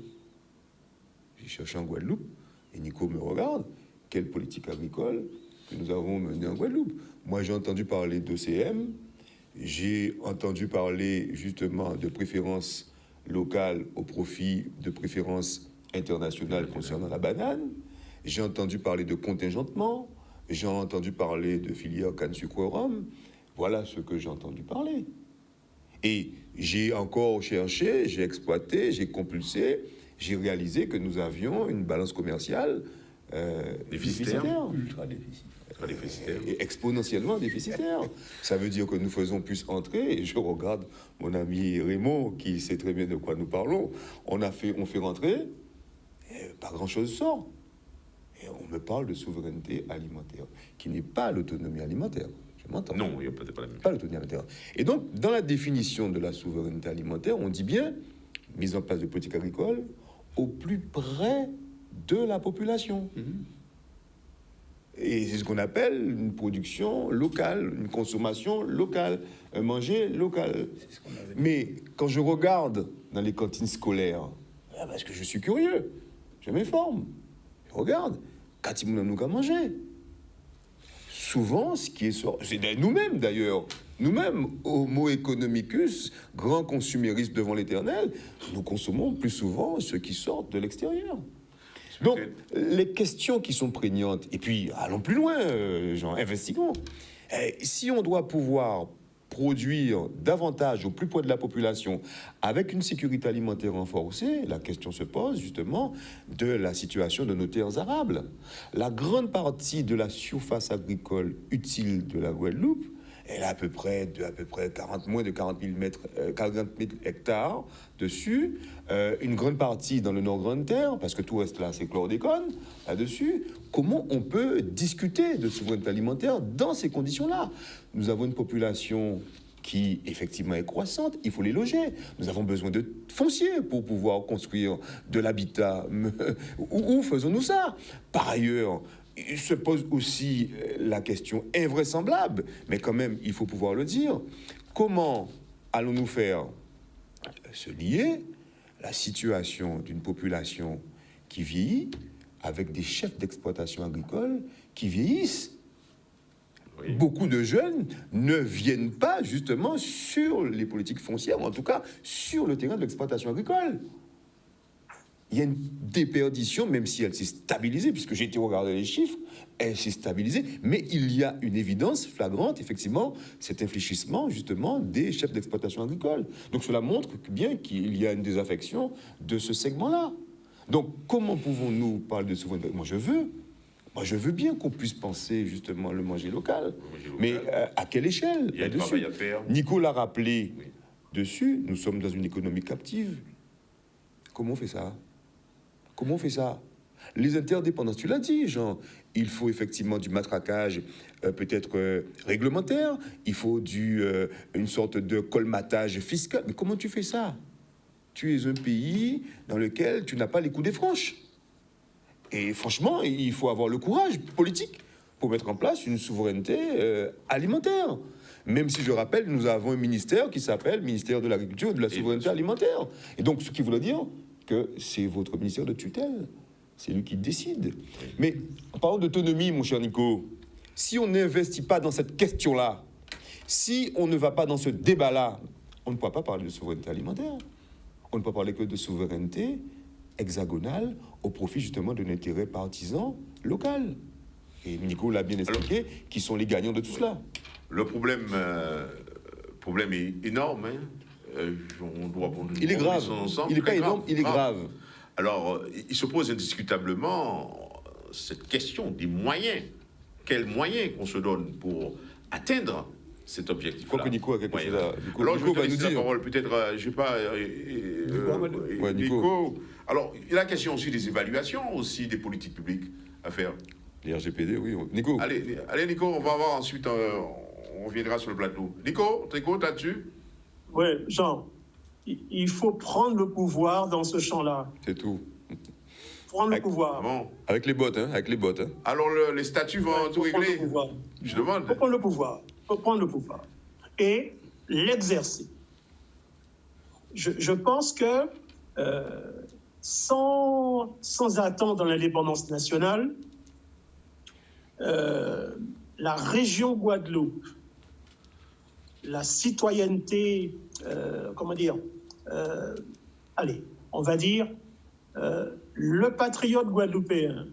J'ai cherché en Guadeloupe, et Nico me regarde, quelle politique agricole que nous avons menée en Guadeloupe? Moi, j'ai entendu parler d'OCM, j'ai entendu parler justement de préférences locales au profit de préférences internationales concernant la banane, j'ai entendu parler de contingentement, j'ai entendu parler de filière canne sucre rhum. Voilà ce que j'ai entendu parler. Et j'ai encore cherché, j'ai exploité, j'ai compulsé, j'ai réalisé que nous avions une balance commerciale Déficitaire. Ultra déficit. Pas déficitaire. Et exponentiellement déficitaire. Ça veut dire que nous faisons plus entrer, et je regarde mon ami Raymond, qui sait très bien de quoi nous parlons, on fait rentrer, et pas grand-chose sort. Et on me parle de souveraineté alimentaire, qui n'est pas l'autonomie alimentaire. Je m'entends. Non, il n'y a peut-être pas la même. Pas l'autonomie alimentaire. Et donc, dans la définition de la souveraineté alimentaire, on dit bien mise en place de politiques agricoles au plus près de la population. Et c'est ce qu'on appelle une production locale, une consommation locale, un manger local. C'est ce qu'on avait. Mais quand je regarde dans les cantines scolaires, parce que je suis curieux, je m'informe, je regarde, quand ils nous qu'à manger. Souvent, ce qui est sorti, c'est nous-mêmes d'ailleurs, nous-mêmes, homo economicus, grands consuméristes devant l'éternel, nous consommons plus souvent ce qui sort de l'extérieur. Donc, les questions qui sont prégnantes, et puis allons plus loin, genre, investiguons. Si on doit pouvoir produire davantage au plus près de la population avec une sécurité alimentaire renforcée, la question se pose justement de la situation de nos terres arables. La grande partie de la surface agricole utile de la Guadeloupe, elle a à peu près moins de 40 000 hectares dessus, une grande partie dans le Nord Grande Terre, parce que tout reste là, c'est chlordécone, là-dessus. Comment on peut discuter de souveraineté alimentaire dans ces conditions-là? Nous avons une population qui, effectivement, est croissante, il faut les loger. Nous avons besoin de foncier pour pouvoir construire de l'habitat. Où faisons-nous ça? Par ailleurs, il se pose aussi la question invraisemblable, mais quand même, il faut pouvoir le dire. Comment allons-nous faire se lier la situation d'une population qui vieillit avec des chefs d'exploitation agricole qui vieillissent? Oui. Beaucoup de jeunes ne viennent pas justement sur les politiques foncières, ou en tout cas sur le terrain de l'exploitation agricole. Il y a une déperdition, même si elle s'est stabilisée, puisque j'ai été regarder les chiffres, elle s'est stabilisée, mais il y a une évidence flagrante, effectivement, cet infléchissement, justement, des chefs d'exploitation agricole. Donc cela montre bien qu'il y a une désaffection de ce segment-là. Donc comment pouvons-nous parler de souveraineté? Moi, je veux bien qu'on puisse penser, justement, le manger local. Mais à quelle échelle? Il y a du là-dessus travail à faire. Nico l'a rappelé Oui. dessus, nous sommes dans une économie captive. Comment on fait ça? Comment on fait ça? Les interdépendances, tu l'as dit, Jean, il faut effectivement du matraquage peut-être réglementaire, il faut une sorte de colmatage fiscal. Mais comment tu fais ça? tu es un pays dans lequel tu n'as pas les coudées franches. Et franchement, il faut avoir le courage politique pour mettre en place une souveraineté alimentaire. Même si je rappelle, nous avons un ministère qui s'appelle ministère de l'Agriculture et de la Souveraineté Alimentaire. Et donc, ce qui veut dire que c'est votre ministère de tutelle. C'est lui qui décide. Mais en parlant d'autonomie, mon cher Nico, si on n'investit pas dans cette question-là, si on ne va pas dans ce débat-là, on ne pourra pas parler de souveraineté alimentaire. On ne peut parler que de souveraineté hexagonale au profit justement de l'intérêt partisan local. Et Nico l'a bien expliqué, qui sont les gagnants de tout cela. Le problème est énorme. On doit il est grave. Il n'est pas énorme, il est grave. Alors, il se pose indiscutablement cette question des moyens. Quels moyens qu'on se donne pour atteindre cet objectif-là. Je crois que Nico a quelque chose à... Alors, je vais te laisser la parole, peut-être, je ne sais pas... Nico. Alors, il y a la question aussi des évaluations, aussi des politiques publiques à faire. Les RGPD, oui. Nico. Allez, Nico, on va voir ensuite, on reviendra sur le plateau. Nico, t'écoutes là-dessus? Oui, Jean, il faut prendre le pouvoir dans ce champ-là. C'est tout. Prendre le pouvoir. Bon. Avec les bottes, hein. Alors, les statuts vont tout régler. Je demande. Il faut prendre le pouvoir. Il faut prendre le pouvoir. Et l'exercer. Je pense que sans attendre dans l'indépendance nationale, la région Guadeloupe, la citoyenneté, allez, on va dire, le patriote guadeloupéen,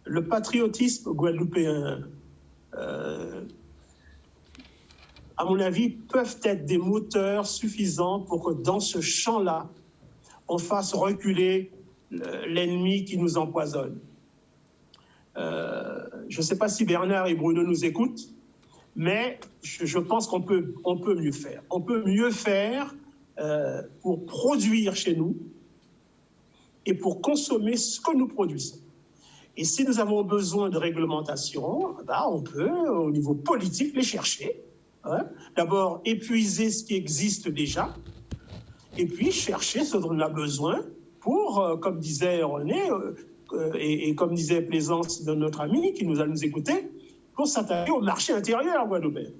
le patriotisme guadeloupéen, à mon avis, peuvent être des moteurs suffisants pour que dans ce champ-là, on fasse reculer l'ennemi qui nous empoisonne. Je ne sais pas si Bernard et Bruno nous écoutent, mais je pense qu'on peut mieux faire. On peut mieux faire pour produire chez nous et pour consommer ce que nous produisons. Et si nous avons besoin de réglementation, on peut, au niveau politique, les chercher. Hein. D'abord, épuiser ce qui existe déjà, et puis chercher ce dont on a besoin pour, comme disait René, et comme disait Plaisance de notre ami qui nous a nous écouter, pour s'attaquer au marché intérieur guadeloupéen.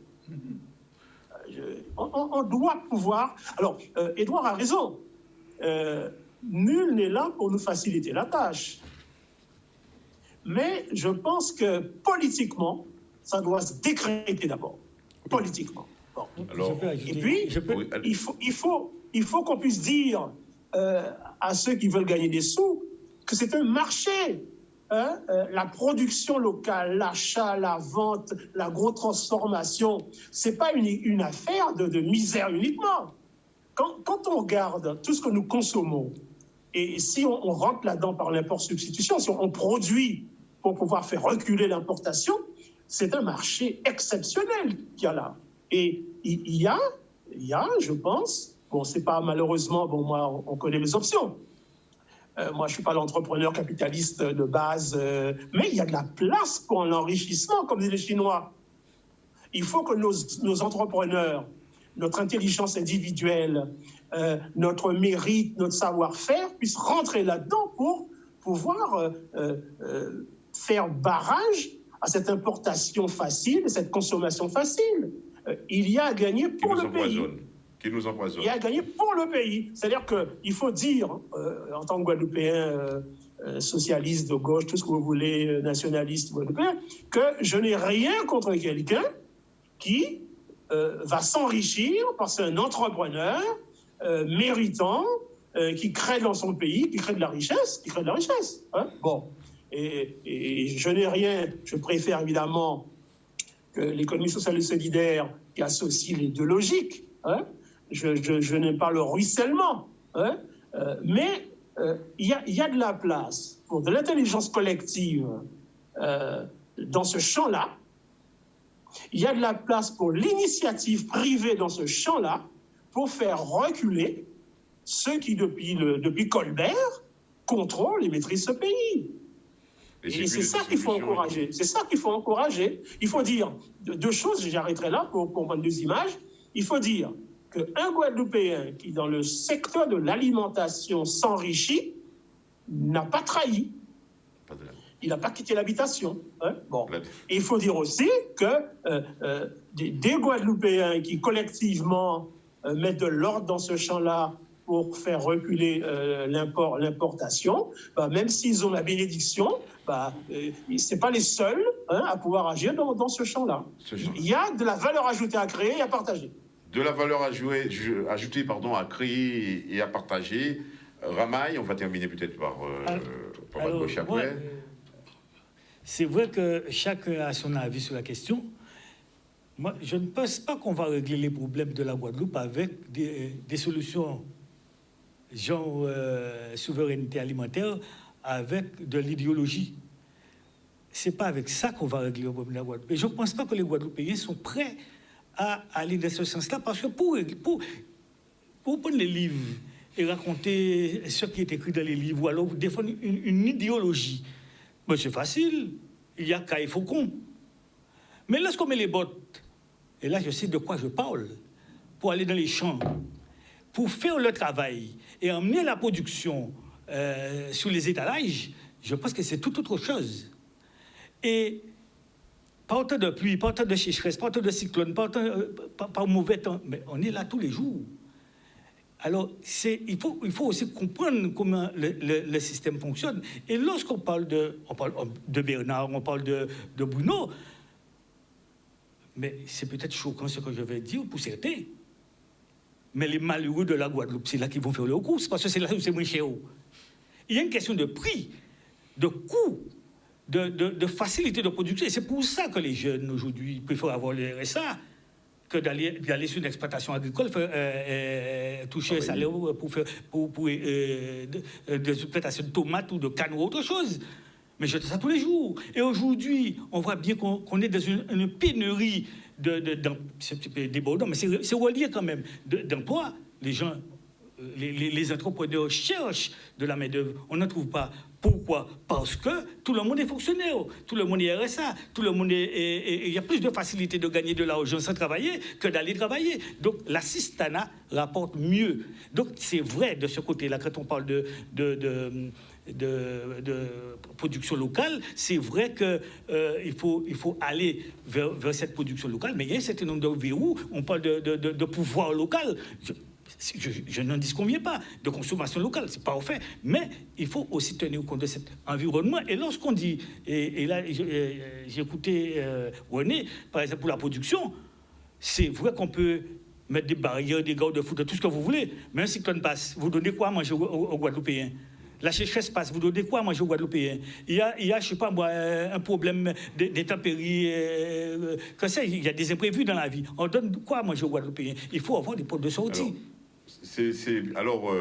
On doit pouvoir... Alors, Édouard a raison. Nul n'est là pour nous faciliter la tâche. Mais je pense que politiquement, ça doit se décréter d'abord. Politiquement. Bon. Alors, et puis, il faut qu'on puisse dire à ceux qui veulent gagner des sous que c'est un marché. La production locale, l'achat, la vente, l'agro-transformation, ce n'est pas une affaire de misère uniquement. Quand on regarde tout ce que nous consommons, et si on rentre là-dedans par l'import-substitution, si on produit pour pouvoir faire reculer l'importation, c'est un marché exceptionnel qu'il y a là. Et il y a, je pense, bon, c'est pas malheureusement, bon, moi, on connaît les options. Moi, je ne suis pas l'entrepreneur capitaliste de base, mais il y a de la place pour l'enrichissement, comme disent les Chinois. Il faut que nos entrepreneurs, notre intelligence individuelle, notre mérite, notre savoir-faire puissent rentrer là-dedans pour pouvoir faire barrage à cette importation facile, cette consommation facile. Il y a à gagner pour le pays. Qui nous empoisonne. Il y a à gagner pour le pays. C'est-à-dire qu'il faut dire, en tant que Guadeloupéen, socialiste de gauche, tout ce que vous voulez, nationaliste guadeloupéen, que je n'ai rien contre quelqu'un qui va s'enrichir parce qu'un entrepreneur méritant, qui crée dans son pays, qui crée de la richesse, hein. Bon. Et je n'ai rien, je préfère évidemment que l'économie sociale et solidaire qui associe les deux logiques, hein. Je n'aime pas le ruissellement, hein, mais il y a de la place pour de l'intelligence collective dans ce champ-là. Il y a de la place pour l'initiative privée dans ce champ-là pour faire reculer ceux qui, depuis Colbert, contrôlent et maîtrisent ce pays. Et c'est ça qu'il faut encourager. C'est ça qu'il faut encourager. Il faut dire deux choses, j'arrêterai là pour prendre deux images. Il faut dire qu'un Guadeloupéen qui, dans le secteur de l'alimentation, s'enrichit, n'a pas trahi. Il n'a pas quitté l'habitation. Hein? Bon. Et il faut dire aussi que des Guadeloupéens qui, collectivement, mettent de l'ordre dans ce champ-là pour faire reculer l'importation, même s'ils ont la bénédiction, ce n'est pas les seuls à pouvoir agir dans ce champ-là. Il y a de la valeur ajoutée à créer et à partager. De la valeur ajoutée à créer et à partager. Ramaï, on va terminer peut-être par votre gauche après. C'est vrai que chacun a son avis sur la question. Moi, je ne pense pas qu'on va régler les problèmes de la Guadeloupe avec des solutions genre souveraineté alimentaire avec de l'idéologie. C'est pas avec ça qu'on va régler le problème de la Guadeloupe. Et je ne pense pas que les Guadeloupéens sont prêts à aller dans ce sens-là, parce que pour prendre les livres et raconter ce qui est écrit dans les livres, ou alors défendre une idéologie, ben c'est facile, il y a qu'à et Faucon. Mais lorsqu'on met les bottes, et là je sais de quoi je parle, pour aller dans les champs, pour faire le travail et emmener la production sous les étalages, je pense que c'est tout autre chose. Et partant de pluie, partant de sécheresse, partant de cyclone, partant par mauvais temps, mais on est là tous les jours. Alors, il faut aussi comprendre comment le système fonctionne. Et lorsqu'on parle de Bernard, on parle de Bruno, mais c'est peut-être choquant ce que je vais dire pour certains. Mais les malheureux de la Guadeloupe, c'est là qu'ils vont faire leurs courses, parce que c'est là où c'est moins cher. Il y a une question de prix, de coût, de facilité de production. Et c'est pour ça que les jeunes, aujourd'hui, préfèrent avoir le RSA que d'aller sur une exploitation agricole, toucher un salaire pour des exploitations de tomates ou de canne ou autre chose. Mais je fais ça tous les jours. Et aujourd'hui, on voit bien qu'on est dans une pénurie c'est un petit peu débordant, mais c'est relié quand même, d'emploi. Les gens, les entrepreneurs cherchent de la main-d'œuvre. On n'en trouve pas. Pourquoi? Parce que tout le monde est fonctionnaire, tout le monde est RSA, tout le monde il y a plus de facilité de gagner de l'argent sans travailler que d'aller travailler. Donc l'assistanat rapporte mieux. Donc c'est vrai de ce côté-là, quand on parle de production locale, c'est vrai qu'il faut aller vers cette production locale, mais il y a un certain nombre de verrous. On parle de pouvoir local. Je n'en disconviens pas, de consommation locale, c'est parfait, mais il faut aussi tenir compte de cet environnement. Et lorsqu'on dit, et là j'ai écouté René, par exemple pour la production, c'est vrai qu'on peut mettre des barrières, des garde-fous, tout ce que vous voulez, mais un cyclone passe, vous donnez quoi à manger aux Guadeloupéens? La sécheresse passe, vous donnez quoi à manger aux Guadeloupéens? Il y a, je sais pas moi, un problème d'intempéries, que ça, il y a des imprévus dans la vie. On donne quoi à manger aux Guadeloupéens? Il faut avoir des portes de sortie. Alors,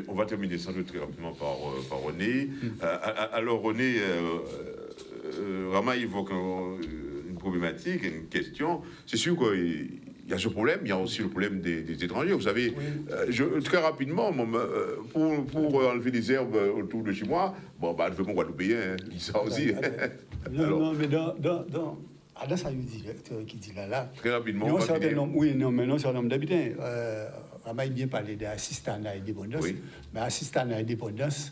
on va terminer sans doute très rapidement par René. Alors, René, Rama évoque une problématique, une question. C'est sûr qu'il y a ce problème, il y a aussi le problème des étrangers. Vous savez, très rapidement, pour enlever des herbes autour de chez moi, je veux mon Guadeloupéen, il dit ça aussi. Non, mais dans ça, il dit, qui dit là. Très rapidement. Non, certain nombre d'habitants. On a bien parlé d'assistant à indépendance, mais assistant à indépendance,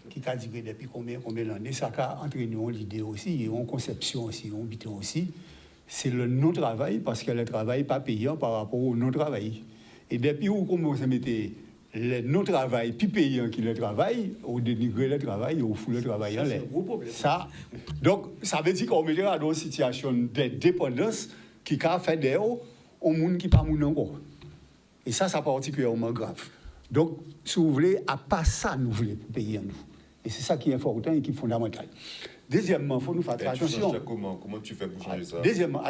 qui a duré depuis combien d'années, ça a entraîné l'idée aussi, une conception aussi, une vision aussi, c'est le non-travail, parce que le travail n'est pas payant par rapport au non-travail. Et depuis où on se mettait le non-travail plus payant que le travail, on dénigrait le travail, on fout le travail en l'air. Donc, ça veut dire qu'on mettait dans une situation de dépendance qui a fait des hauts au monde qui n'est pas moun encore. Et ça particulièrement grave. Donc, si vous voulez, à pas ça, nous voulons payer en nous. Et c'est ça qui est important et qui est fondamental. Deuxièmement, il faut nous faire très attention. Comment tu fais pour changer ça? Deuxièmement,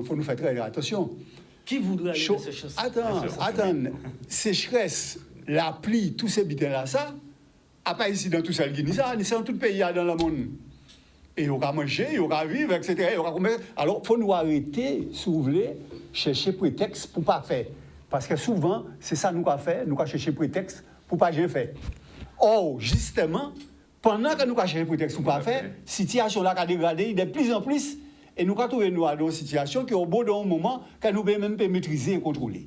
il faut nous faire très attention. Qui voudrait aller dans ce champ? Attends, sécheresse, la pluie, tous ces bitins-là, ça, à pas ici dans tout ça, ni c'est dans tout pays dans le monde. Et on va manger, on va vivre, etc. Alors, il faut nous arrêter, si vous voulez, chercher prétexte pour ne pas faire. Parce que souvent, c'est ça nous qu'a fait, nous qu'a cherché prétexte pour ne pas rien faire. Or, justement, pendant que nous avons cherché prétexte pour ne pas faire, la situation là a dégradé de plus en plus, et nous avons trouvé dans une situation qui, au bout d'un moment, que nous pouvons même pas maîtriser et contrôler.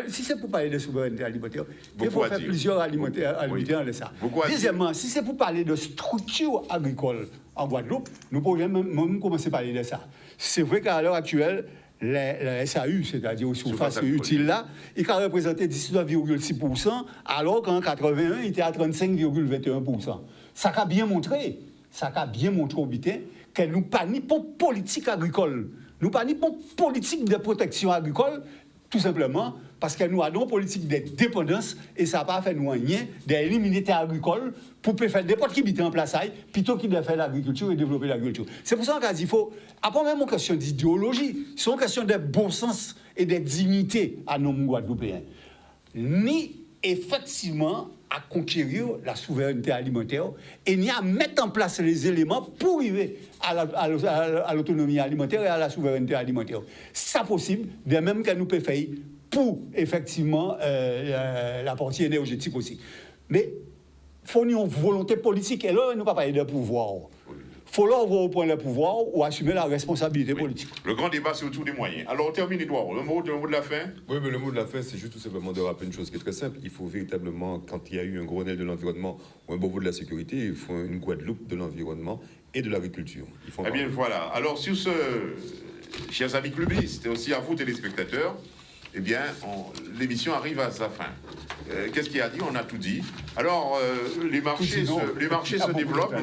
Si c'est pour parler de souveraineté alimentaire, il Beaucoup faut à faire dire. plusieurs alimentaires Oui. de ça. Beaucoup à dire. Deuxièmement, si c'est pour parler de structure agricole en Guadeloupe, nous pourrions même commencer à parler de ça. C'est vrai qu'à l'heure actuelle, les SAU, c'est-à-dire les surfaces utiles là, il a représenté 19,6%, alors qu'en 81, il était à 35,21%. Ça a bien montré au bitin que nous pas ni pour politique agricole, nous pas ni pour politique de protection agricole, tout simplement parce que nous avons une politique de dépendance et ça n'a pas fait nous rien d'éliminer les terres agricoles pour faire n'importe qui habite en place plutôt que de faire l'agriculture et développer l'agriculture. C'est pour ça qu'il faut, après même une question d'idéologie, c'est une question de bon sens et de dignité à nos Guadeloupéens. Ni effectivement à conquérir la souveraineté alimentaire et ni à mettre en place les éléments pour arriver à l'autonomie alimentaire et à la souveraineté alimentaire. C'est possible, de même que nous pouvons faire pour effectivement la partie énergétique aussi. Mais il faut une volonté politique. Et là, nous ne pas parler de pouvoir. Il faut là avoir au point de pouvoir ou assumer la responsabilité politique. Le grand débat, c'est autour des moyens. Alors, on termine, Edouard. Le mot de la fin. Oui, mais le mot de la fin, c'est juste tout simplement de rappeler une chose qui est très simple. Il faut véritablement, quand il y a eu un Grenelle de l'environnement ou un Beauvau de la sécurité, il faut une Guadeloupe de l'environnement et de l'agriculture. Eh bien, voilà. Alors, sur ce, chers amis clubistes, et aussi à vous, téléspectateurs, eh bien, l'émission arrive à sa fin. Qu'est-ce qu'il a dit? On a tout dit. Alors, les marchés se développent.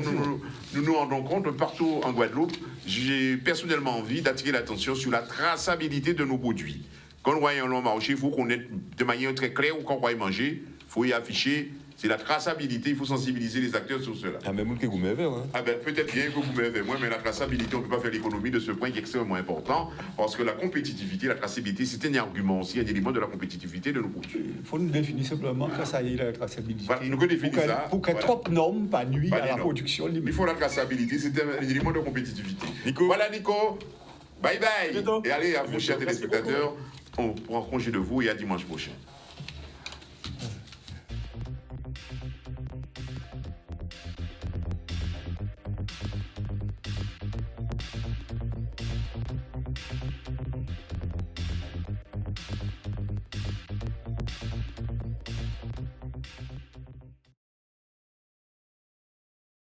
Nous nous rendons compte partout en Guadeloupe. J'ai personnellement envie d'attirer l'attention sur la traçabilité de nos produits. Quand on voit un long marché, il faut qu'on ait de manière très claire où quand on va y manger. Il faut y afficher. C'est la traçabilité, il faut sensibiliser les acteurs sur cela. Ah, même que vous m'avez, hein. Ah ben peut-être bien que vous m'avez moi, mais la traçabilité, on ne peut pas faire l'économie de ce point qui est extrêmement important, parce que la compétitivité, la traçabilité, c'est un argument aussi, un élément de la compétitivité de nos produits. Il faut nous définir simplement que ça y est, la traçabilité. Voilà, nous définissons ça. Pour que trop de normes pas nuisent à la normes. production limite. Il faut la traçabilité, c'est un élément de compétitivité. Nico. Voilà Nico, bye bye. Bientôt. Et allez à vous, chers Merci téléspectateurs, on prend congé de vous et à dimanche prochain.